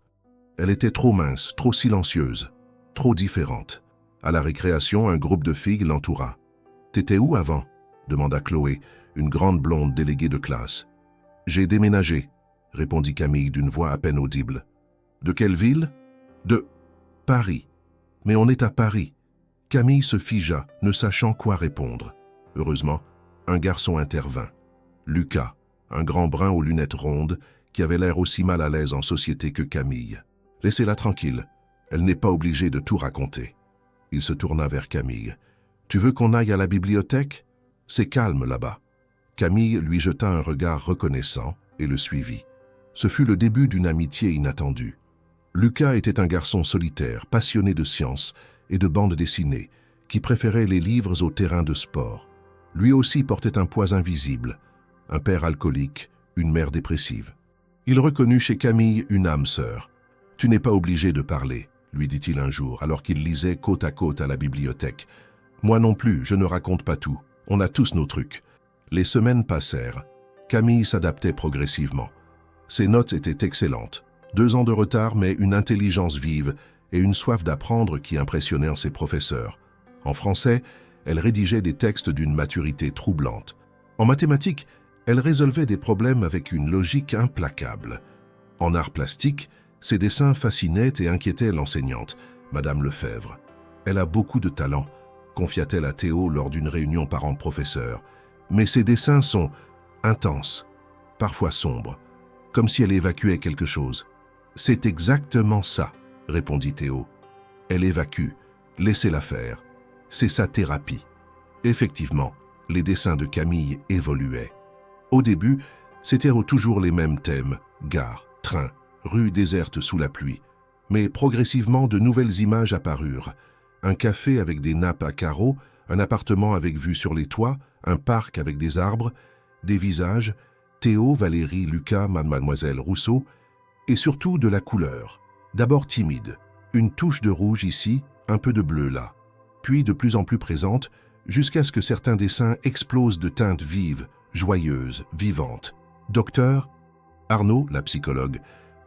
Elle était trop mince, trop silencieuse, trop différente. À la récréation, un groupe de filles l'entoura. « T'étais où avant ?» demanda Chloé, une grande blonde déléguée de classe. « J'ai déménagé », répondit Camille d'une voix à peine audible. « De quelle ville ?»« De Paris. »« Mais on est à Paris. » Camille se figea, ne sachant quoi répondre. Heureusement, un garçon intervint. Lucas, un grand brun aux lunettes rondes, qui avait l'air aussi mal à l'aise en société que Camille. « Laissez-la tranquille. Elle n'est pas obligée de tout raconter. » Il se tourna vers Camille. « Tu veux qu'on aille à la bibliothèque? C'est calme là-bas. » Camille lui jeta un regard reconnaissant et le suivit. Ce fut le début d'une amitié inattendue. Lucas était un garçon solitaire, passionné de sciences et de bandes dessinées, qui préférait les livres au terrain de sport. Lui aussi portait un poids invisible, un père alcoolique, une mère dépressive. Il reconnut chez Camille une âme sœur. « Tu n'es pas obligé de parler, » lui dit-il un jour, alors qu'il lisait côte à côte à la bibliothèque. « Moi non plus, je ne raconte pas tout. On a tous nos trucs. » Les semaines passèrent. Camille s'adaptait progressivement. Ses notes étaient excellentes. 2 ans de retard, mais une intelligence vive et une soif d'apprendre qui impressionnèrent ses professeurs. En français, elle rédigeait des textes d'une maturité troublante. En mathématiques, elle résolvait des problèmes avec une logique implacable. En art plastique, ses dessins fascinaient et inquiétaient l'enseignante, Madame Lefebvre. « Elle a beaucoup de talent », confia-t-elle à Théo lors d'une réunion parents-professeurs. « Mais ses dessins sont intenses, parfois sombres, comme si elle évacuait quelque chose. »« C'est exactement ça, » répondit Théo. « Elle évacue, laissez-la faire. C'est sa thérapie. » Effectivement, les dessins de Camille évoluaient. Au début, c'étaient toujours les mêmes thèmes, gare, train, rue déserte sous la pluie. Mais progressivement, de nouvelles images apparurent. Un café avec des nappes à carreaux, un appartement avec vue sur les toits, un parc avec des arbres, des visages, Théo, Valérie, Lucas, mademoiselle Rousseau, et surtout de la couleur. D'abord timide, une touche de rouge ici, un peu de bleu là, puis de plus en plus présente, jusqu'à ce que certains dessins explosent de teintes vives, joyeuses, vivantes. Docteur Arnaud, la psychologue,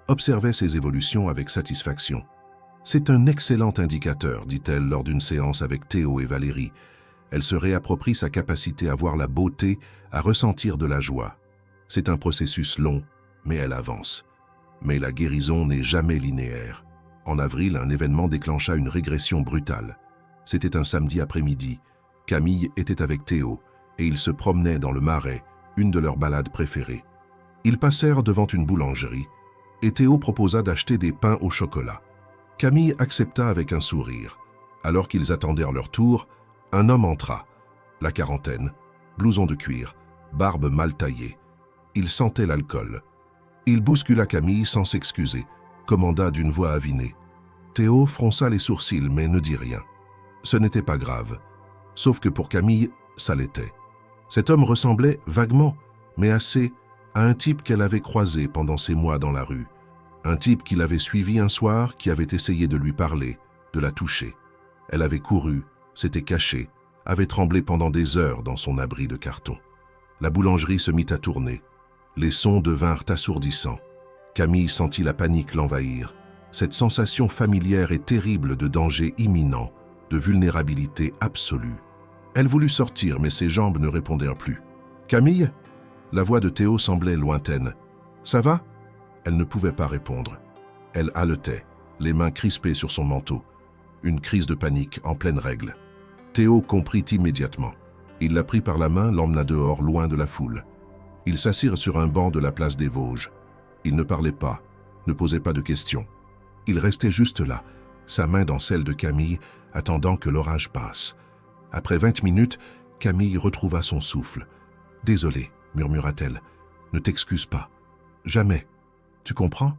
observait ces évolutions avec satisfaction. « C'est un excellent indicateur, dit-elle lors d'une séance avec Théo et Valérie. Elle se réapproprie sa capacité à voir la beauté, à ressentir de la joie. C'est un processus long, mais elle avance. Mais la guérison n'est jamais linéaire. En avril, un événement déclencha une régression brutale. C'était un samedi après-midi. Camille était avec Théo et ils se promenaient dans le Marais, une de leurs balades préférées. Ils passèrent devant une boulangerie et Théo proposa d'acheter des pains au chocolat. Camille accepta avec un sourire. Alors qu'ils attendèrent leur tour, un homme entra. La quarantaine, blouson de cuir, barbe mal taillée. Il sentait l'alcool. Il bouscula Camille sans s'excuser, commanda d'une voix avinée. Théo fronça les sourcils mais ne dit rien. Ce n'était pas grave. Sauf que pour Camille, ça l'était. Cet homme ressemblait vaguement, mais assez, à un type qu'elle avait croisé pendant ces mois dans la rue. Un type qui l'avait suivi un soir, qui avait essayé de lui parler, de la toucher. Elle avait couru, s'était cachée, avait tremblé pendant des heures dans son abri de carton. La boulangerie se mit à tourner. Les sons devinrent assourdissants. Camille sentit la panique l'envahir. Cette sensation familière et terrible de danger imminent, de vulnérabilité absolue. Elle voulut sortir, mais ses jambes ne répondirent plus. « Camille ?» La voix de Théo semblait lointaine. « Ça va ?» Elle ne pouvait pas répondre. Elle haletait, les mains crispées sur son manteau. Une crise de panique en pleine règle. Théo comprit immédiatement. Il la prit par la main, l'emmena dehors, loin de la foule. Ils s'assirent sur un banc de la place des Vosges. Il ne parlait pas, ne posait pas de questions. Il restait juste là, sa main dans celle de Camille, attendant que l'orage passe. Après 20 minutes, Camille retrouva son souffle. « Désolée, murmura-t-elle, ne t'excuse pas. Jamais. Tu comprends?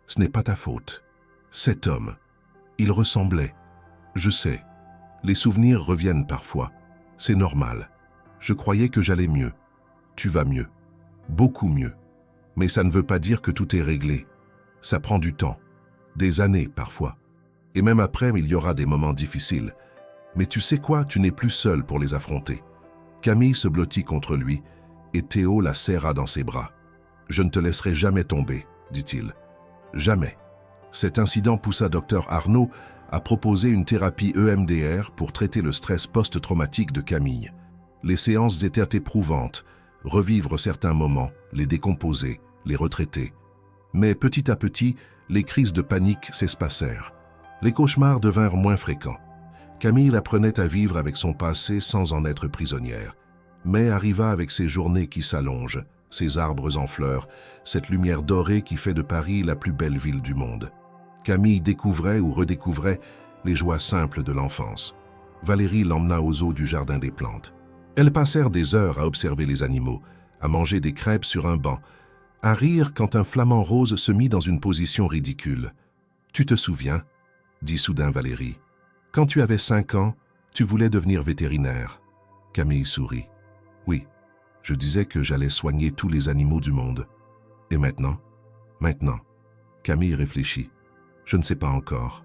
Ce n'est pas ta faute. Cet homme, il ressemblait. Je sais. Les souvenirs reviennent parfois. C'est normal. Je croyais que j'allais mieux. Tu vas mieux. Beaucoup mieux. Mais ça ne veut pas dire que tout est réglé. Ça prend du temps. Des années parfois. Et même après, il y aura des moments difficiles. Mais tu sais quoi, tu n'es plus seul pour les affronter. » Camille se blottit contre lui et Théo la serra dans ses bras. « Je ne te laisserai jamais tomber, » dit-il. « Jamais. » Cet incident poussa Dr Arnaud à proposer une thérapie EMDR pour traiter le stress post-traumatique de Camille. Les séances étaient éprouvantes, revivre certains moments, les décomposer, les retraiter. Mais petit à petit, les crises de panique s'espacèrent. Les cauchemars devinrent moins fréquents. Camille apprenait à vivre avec son passé sans en être prisonnière. Mais arriva avec ses journées qui s'allongent, ses arbres en fleurs, cette lumière dorée qui fait de Paris la plus belle ville du monde. Camille découvrait ou redécouvrait les joies simples de l'enfance. Valérie l'emmena aux eaux du jardin des plantes. Elles passèrent des heures à observer les animaux, à manger des crêpes sur un banc, à rire quand un flamant rose se mit dans une position ridicule. « Tu te souviens ?» dit soudain Valérie. « Quand tu avais 5 ans, tu voulais devenir vétérinaire. » Camille sourit. « Oui, je disais que j'allais soigner tous les animaux du monde. Et maintenant ?» Maintenant. Camille réfléchit. « Je ne sais pas encore.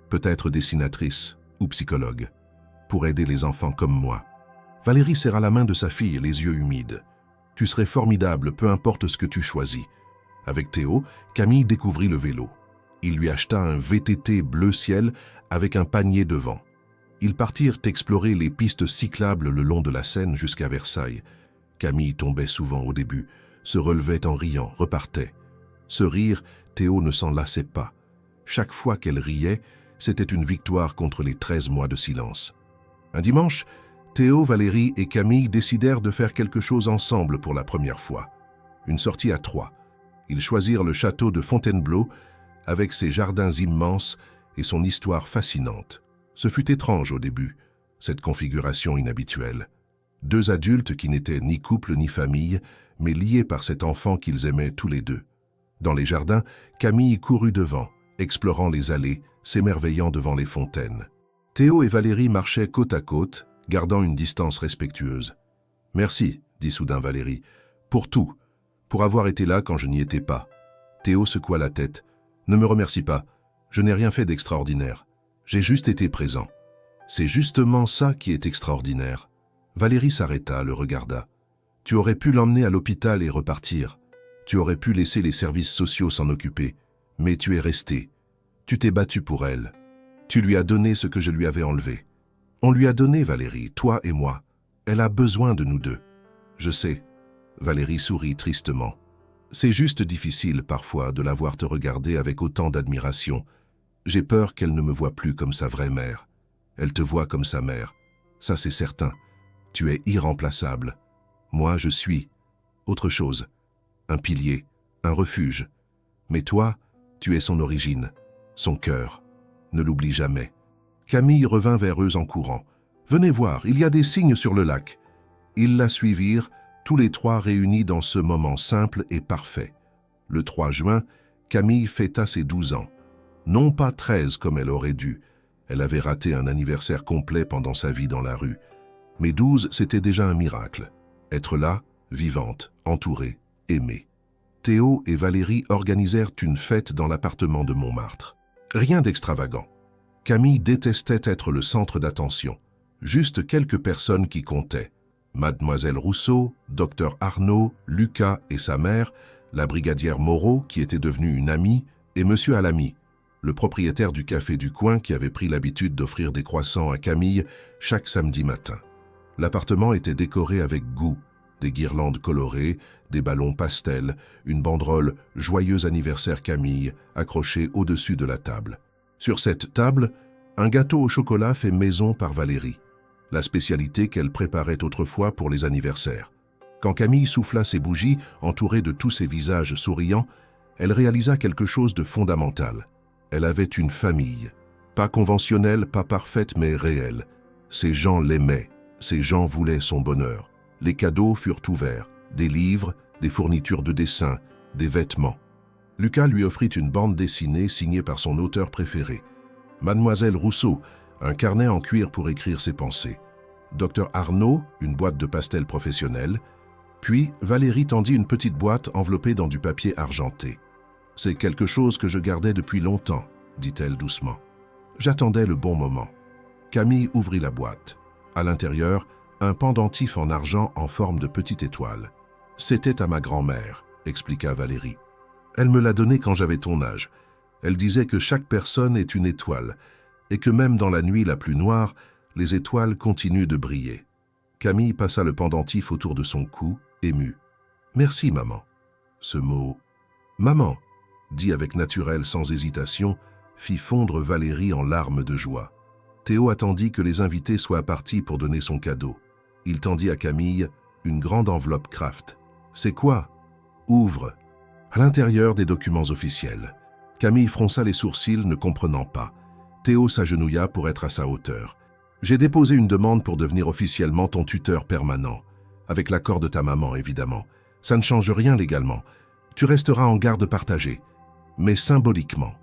Peut-être dessinatrice ou psychologue, pour aider les enfants comme moi. » Valérie serra la main de sa fille, les yeux humides. « Tu serais formidable, peu importe ce que tu choisis. » Avec Théo, Camille découvrit le vélo. Il lui acheta un VTT bleu ciel avec un panier devant. Ils partirent explorer les pistes cyclables le long de la Seine jusqu'à Versailles. Camille tombait souvent au début, se relevait en riant, repartait. Ce rire, Théo ne s'en lassait pas. Chaque fois qu'elle riait, c'était une victoire contre les 13 mois de silence. Un dimanche, Théo, Valérie et Camille décidèrent de faire quelque chose ensemble pour la première fois. Une sortie à 3. Ils choisirent le château de Fontainebleau avec ses jardins immenses et son histoire fascinante. Ce fut étrange au début, cette configuration inhabituelle. 2 adultes qui n'étaient ni couple ni famille, mais liés par cet enfant qu'ils aimaient tous les deux. Dans les jardins, Camille courut devant, explorant les allées, s'émerveillant devant les fontaines. Théo et Valérie marchaient côte à côte, gardant une distance respectueuse. « Merci, » dit soudain Valérie, « pour tout, pour avoir été là quand je n'y étais pas. » Théo secoua la tête. « Ne me remercie pas, je n'ai rien fait d'extraordinaire. J'ai juste été présent. C'est justement ça qui est extraordinaire. » Valérie s'arrêta, le regarda. « Tu aurais pu l'emmener à l'hôpital et repartir. Tu aurais pu laisser les services sociaux s'en occuper. Mais tu es resté. Tu t'es battu pour elle. Tu lui as donné ce que je lui avais enlevé. On lui a donné, Valérie, toi et moi. Elle a besoin de nous deux. Je sais. Valérie sourit tristement. C'est juste difficile parfois de la voir te regarder avec autant d'admiration. J'ai peur qu'elle ne me voie plus comme sa vraie mère. Elle te voit comme sa mère. Ça, c'est certain. Tu es irremplaçable. Moi, je suis autre chose. Un pilier, un refuge. Mais toi, tu es son origine, son cœur. Ne l'oublie jamais. Camille revint vers eux en courant. « Venez voir, il y a des signes sur le lac. » Ils la suivirent, tous les trois réunis dans ce moment simple et parfait. Le 3 juin, Camille fêta ses 12 ans. Non pas 13 comme elle aurait dû. Elle avait raté un anniversaire complet pendant sa vie dans la rue. Mais 12, c'était déjà un miracle. Être là, vivante, entourée, aimée. Théo et Valérie organisèrent une fête dans l'appartement de Montmartre. Rien d'extravagant. Camille détestait être le centre d'attention. Juste quelques personnes qui comptaient. Mademoiselle Rousseau, Docteur Arnaud, Lucas et sa mère, la brigadière Moreau qui était devenue une amie, et Monsieur Alamy, le propriétaire du café du coin qui avait pris l'habitude d'offrir des croissants à Camille chaque samedi matin. L'appartement était décoré avec goût, des guirlandes colorées, des ballons pastels, une banderole « Joyeux anniversaire Camille » accrochée au-dessus de la table. Sur cette table, un gâteau au chocolat fait maison par Valérie, la spécialité qu'elle préparait autrefois pour les anniversaires. Quand Camille souffla ses bougies, entourée de tous ses visages souriants, elle réalisa quelque chose de fondamental. Elle avait une famille, pas conventionnelle, pas parfaite, mais réelle. Ces gens l'aimaient, ces gens voulaient son bonheur. Les cadeaux furent ouverts, des livres, des fournitures de dessin, des vêtements. Lucas lui offrit une bande dessinée signée par son auteur préféré. Mademoiselle Rousseau, un carnet en cuir pour écrire ses pensées. Docteur Arnaud, une boîte de pastels professionnels. Puis Valérie tendit une petite boîte enveloppée dans du papier argenté. « C'est quelque chose que je gardais depuis longtemps, » dit-elle doucement. J'attendais le bon moment. Camille ouvrit la boîte. À l'intérieur, un pendentif en argent en forme de petite étoile. « C'était à ma grand-mère, » expliqua Valérie. « Elle me l'a donné quand j'avais ton âge. Elle disait que chaque personne est une étoile, et que même dans la nuit la plus noire, les étoiles continuent de briller. » Camille passa le pendentif autour de son cou, émue. « Merci, maman. » Ce mot « maman » dit avec naturel sans hésitation, fit fondre Valérie en larmes de joie. Théo attendit que les invités soient partis pour donner son cadeau. Il tendit à Camille une grande enveloppe Kraft. « C'est quoi ?»« Ouvre. » À l'intérieur des documents officiels. Camille fronça les sourcils, ne comprenant pas. Théo s'agenouilla pour être à sa hauteur. « J'ai déposé une demande pour devenir officiellement ton tuteur permanent. Avec l'accord de ta maman, évidemment. Ça ne change rien légalement. Tu resteras en garde partagée. Mais symboliquement.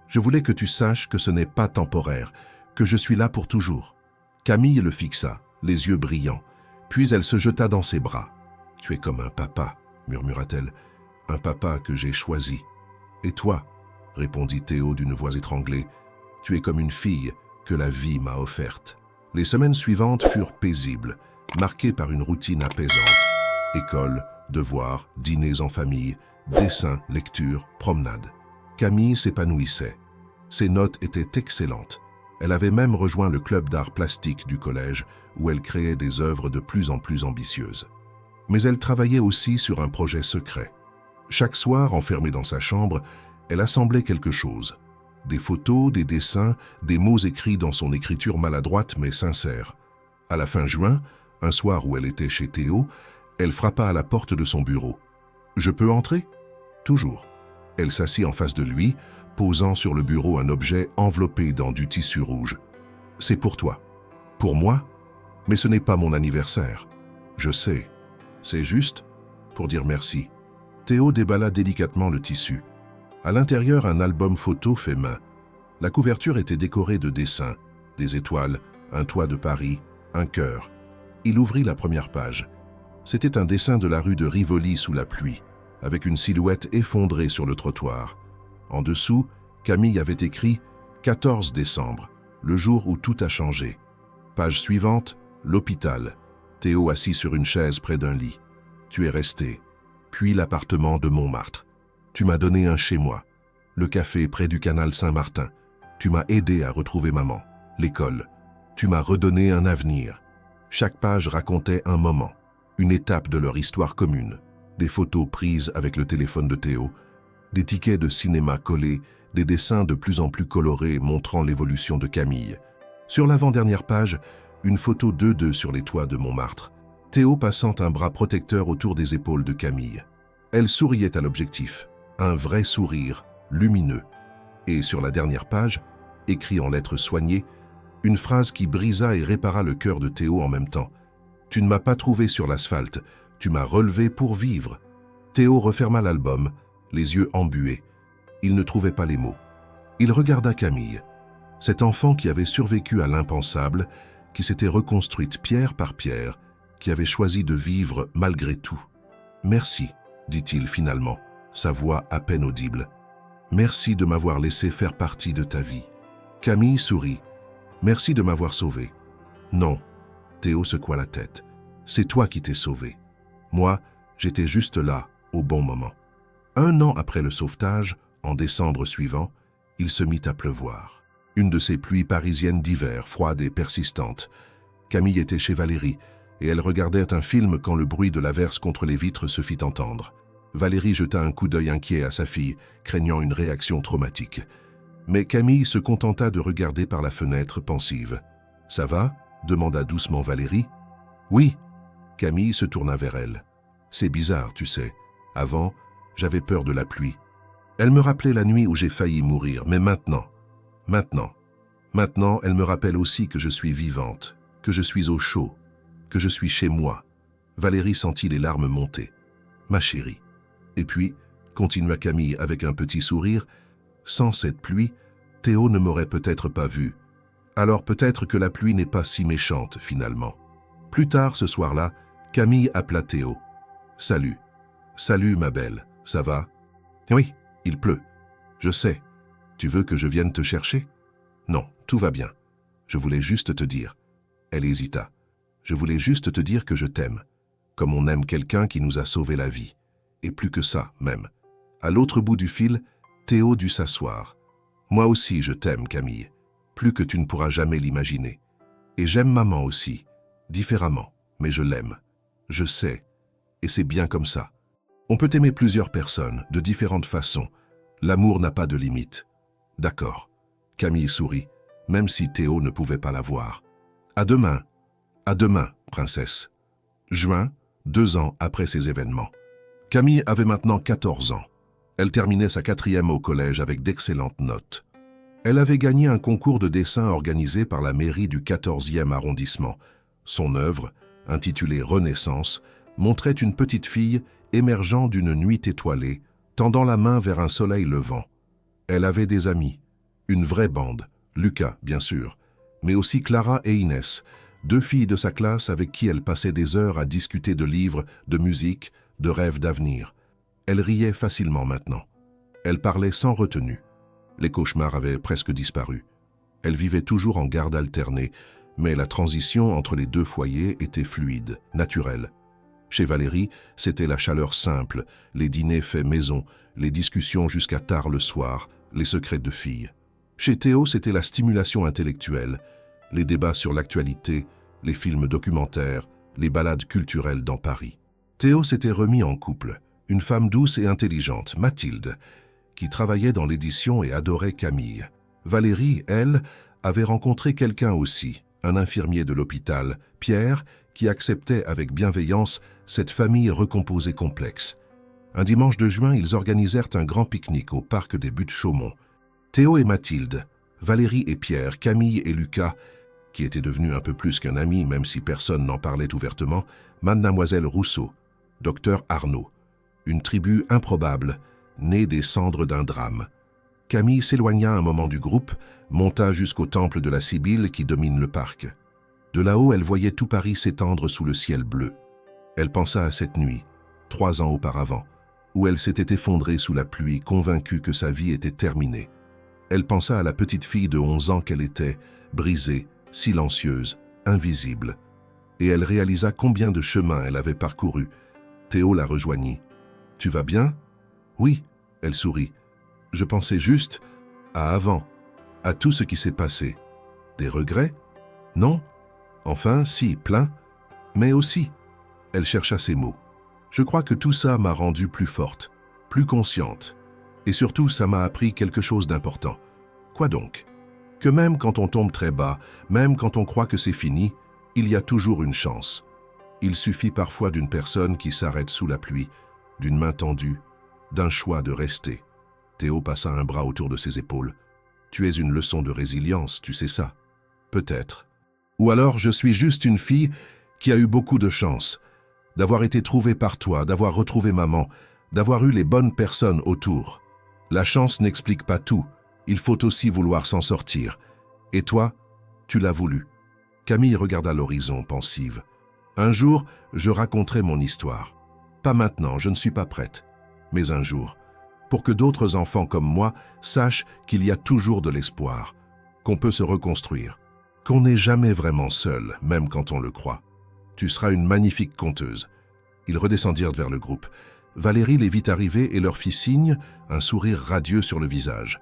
Je voulais que tu saches que ce n'est pas temporaire, que je suis là pour toujours. » Camille le fixa, les yeux brillants. Puis elle se jeta dans ses bras. « Tu es comme un papa, » murmura-t-elle. « Un papa que j'ai choisi. »« Et toi ?» répondit Théo d'une voix étranglée. « Tu es comme une fille que la vie m'a offerte. » Les semaines suivantes furent paisibles, marquées par une routine apaisante. École, devoirs, dîners en famille, dessins, lectures, promenades. Camille s'épanouissait. Ses notes étaient excellentes. Elle avait même rejoint le club d'art plastique du collège où elle créait des œuvres de plus en plus ambitieuses. Mais elle travaillait aussi sur un projet secret. Chaque soir, enfermée dans sa chambre, elle assemblait quelque chose. Des photos, des dessins, des mots écrits dans son écriture maladroite mais sincère. À la fin juin, un soir où elle était chez Théo, elle frappa à la porte de son bureau. « Je peux entrer ?» Toujours. Elle s'assit en face de lui, posant sur le bureau un objet enveloppé dans du tissu rouge. « C'est pour toi. »« Pour moi ? Mais ce n'est pas mon anniversaire. »« Je sais. C'est juste pour dire merci. » Théo déballa délicatement le tissu. À l'intérieur, un album photo fait main. La couverture était décorée de dessins, des étoiles, un toit de Paris, un cœur. Il ouvrit la première page. C'était un dessin de la rue de Rivoli sous la pluie, avec une silhouette effondrée sur le trottoir. En dessous, Camille avait écrit « 14 décembre, le jour où tout a changé ». Page suivante, l'hôpital. Théo assis sur une chaise près d'un lit. « Tu es resté. » Puis l'appartement de Montmartre. « Tu m'as donné un chez-moi. » Le café près du canal Saint-Martin. « Tu m'as aidé à retrouver maman. » L'école. « Tu m'as redonné un avenir. Chaque page racontait un moment, une étape de leur histoire commune. Des photos prises avec le téléphone de Théo, des tickets de cinéma collés, des dessins de plus en plus colorés montrant l'évolution de Camille. Sur l'avant-dernière page, une photo d'eux deux sur les toits de Montmartre, Théo passant un bras protecteur autour des épaules de Camille. Elle souriait à l'objectif, un vrai sourire, lumineux. Et sur la dernière page, écrit en lettres soignées, une phrase qui brisa et répara le cœur de Théo en même temps. « Tu ne m'as pas trouvé sur l'asphalte, tu m'as relevé pour vivre. » Théo referma l'album, les yeux embués. Il ne trouvait pas les mots. Il regarda Camille, cet enfant qui avait survécu à l'impensable, qui s'était reconstruite pierre par pierre, qui avait choisi de vivre malgré tout. « Merci », dit-il finalement, sa voix à peine audible. « Merci de m'avoir laissé faire partie de ta vie. » Camille sourit. « Merci de m'avoir sauvé. » « Non. » Théo secoua la tête. « C'est toi qui t'es sauvé. Moi, j'étais juste là, au bon moment. » 1 an après le sauvetage, en décembre suivant, il se mit à pleuvoir. Une de ces pluies parisiennes d'hiver, froides et persistantes. Camille était chez Valérie, et elle regardait un film quand le bruit de l'averse contre les vitres se fit entendre. Valérie jeta un coup d'œil inquiet à sa fille, craignant une réaction traumatique. Mais Camille se contenta de regarder par la fenêtre pensive. « Ça va ?» demanda doucement Valérie. « Oui. » Camille se tourna vers elle. « C'est bizarre, tu sais. Avant, j'avais peur de la pluie. Elle me rappelait la nuit où j'ai failli mourir, mais maintenant, elle me rappelle aussi que je suis vivante, que je suis au chaud, que je suis chez moi. » Valérie sentit les larmes monter. « Ma chérie. » Et puis, continua Camille avec un petit sourire, « sans cette pluie, Théo ne m'aurait peut-être pas vu. Alors peut-être que la pluie n'est pas si méchante, finalement. » Plus tard, ce soir-là, Camille appela Théo. « Salut. Salut, ma belle. Ça va ?»« Oui, il pleut. Je sais. Tu veux que je vienne te chercher ?»« Non, tout va bien. Je voulais juste te dire. » Elle hésita. « Je voulais juste te dire que je t'aime, comme on aime quelqu'un qui nous a sauvé la vie. Et plus que ça, même. » À l'autre bout du fil, Théo dut s'asseoir. « Moi aussi, je t'aime, Camille. Plus que tu ne pourras jamais l'imaginer. Et j'aime maman aussi, différemment, mais je l'aime. Je sais. Et c'est bien comme ça. On peut aimer plusieurs personnes, de différentes façons. L'amour n'a pas de limite. » « D'accord. » Camille sourit, même si Théo ne pouvait pas la voir. « À demain. À demain, princesse. » Juin, 2 ans après ces événements. Camille avait maintenant 14 ans. Elle terminait sa 4e au collège avec d'excellentes notes. Elle avait gagné un concours de dessin organisé par la mairie du 14e arrondissement. Son œuvre, intitulée Renaissance, montrait une petite fille émergeant d'une nuit étoilée, tendant la main vers un soleil levant. Elle avait des amis, une vraie bande, Lucas bien sûr, mais aussi Clara et Inès, 2 filles de sa classe avec qui elle passait des heures à discuter de livres, de musique, de rêves d'avenir. Elle riait facilement maintenant. Elle parlait sans retenue. Les cauchemars avaient presque disparu. Elle vivait toujours en garde alternée, mais la transition entre les 2 foyers était fluide, naturelle. Chez Valérie, c'était la chaleur simple, les dîners faits maison, les discussions jusqu'à tard le soir, les secrets de filles. Chez Théo, c'était la stimulation intellectuelle, les débats sur l'actualité, les films documentaires, les balades culturelles dans Paris. Théo s'était remis en couple, une femme douce et intelligente, Mathilde, qui travaillait dans l'édition et adorait Camille. Valérie, elle, avait rencontré quelqu'un aussi, un infirmier de l'hôpital, Pierre, qui acceptait avec bienveillance cette famille recomposée complexe. Un dimanche de juin, ils organisèrent un grand pique-nique au parc des Buttes-Chaumont. Théo et Mathilde, Valérie et Pierre, Camille et Lucas, qui étaient devenus un peu plus qu'un ami, même si personne n'en parlait ouvertement, Mademoiselle Rousseau, Docteur Arnaud, une tribu improbable, née des cendres d'un drame. Camille s'éloigna un moment du groupe, monta jusqu'au temple de la Sibylle qui domine le parc. De là-haut, elle voyait tout Paris s'étendre sous le ciel bleu. Elle pensa à cette nuit, 3 ans auparavant, où elle s'était effondrée sous la pluie, convaincue que sa vie était terminée. Elle pensa à la petite fille de 11 ans qu'elle était, brisée, silencieuse, invisible. Et elle réalisa combien de chemins elle avait parcouru. Théo la rejoignit. « Tu vas bien ?»« Oui, » elle sourit. « Je pensais juste à avant, à tout ce qui s'est passé. Des regrets ?» Non? Enfin, si, plein, mais aussi. Elle chercha ses mots. Je crois que tout ça m'a rendue plus forte, plus consciente. Et surtout, ça m'a appris quelque chose d'important. Quoi donc? Que même quand on tombe très bas, même quand on croit que c'est fini, il y a toujours une chance. Il suffit parfois d'une personne qui s'arrête sous la pluie, d'une main tendue, d'un choix de rester. Théo passa un bras autour de ses épaules. Tu es une leçon de résilience, tu sais ça? Peut-être. Ou alors je suis juste une fille qui a eu beaucoup de chance, d'avoir été trouvée par toi, d'avoir retrouvé maman, d'avoir eu les bonnes personnes autour. La chance n'explique pas tout, il faut aussi vouloir s'en sortir. Et toi, tu l'as voulu. Camille regarda l'horizon, pensive. Un jour, je raconterai mon histoire. Pas maintenant, je ne suis pas prête. Mais un jour, pour que d'autres enfants comme moi sachent qu'il y a toujours de l'espoir, qu'on peut se reconstruire, qu'on n'est jamais vraiment seul, même quand on le croit. Tu seras une magnifique conteuse. Ils redescendirent vers le groupe. Valérie les vit arriver et leur fit signe, un sourire radieux sur le visage.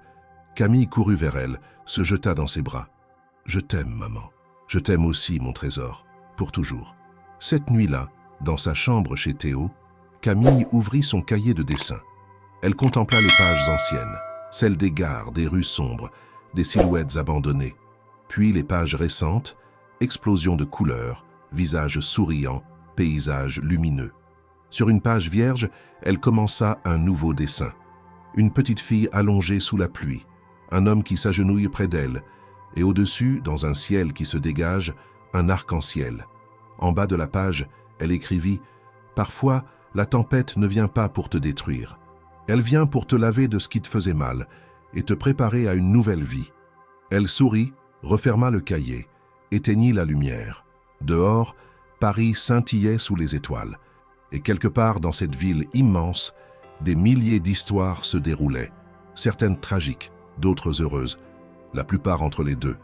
Camille courut vers elle, se jeta dans ses bras. « Je t'aime, maman. Je t'aime aussi, mon trésor. Pour toujours. » Cette nuit-là, dans sa chambre chez Théo, Camille ouvrit son cahier de dessin. Elle contempla les pages anciennes, celles des gares, des rues sombres, des silhouettes abandonnées. Puis les pages récentes, explosion de couleurs, visages souriants, paysages lumineux. Sur une page vierge, elle commença un nouveau dessin. Une petite fille allongée sous la pluie, un homme qui s'agenouille près d'elle, et au-dessus, dans un ciel qui se dégage, un arc-en-ciel. En bas de la page, elle écrivit « Parfois, la tempête ne vient pas pour te détruire. Elle vient pour te laver de ce qui te faisait mal et te préparer à une nouvelle vie. » Elle sourit, referma le cahier, éteignit la lumière. Dehors, Paris scintillait sous les étoiles. Et quelque part dans cette ville immense, des milliers d'histoires se déroulaient, certaines tragiques, d'autres heureuses, la plupart entre les deux.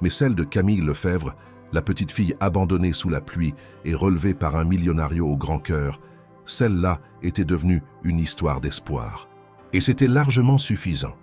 Mais celle de Camille Lefèvre, la petite fille abandonnée sous la pluie et relevée par un millionario au grand cœur, celle-là était devenue une histoire d'espoir. Et c'était largement suffisant.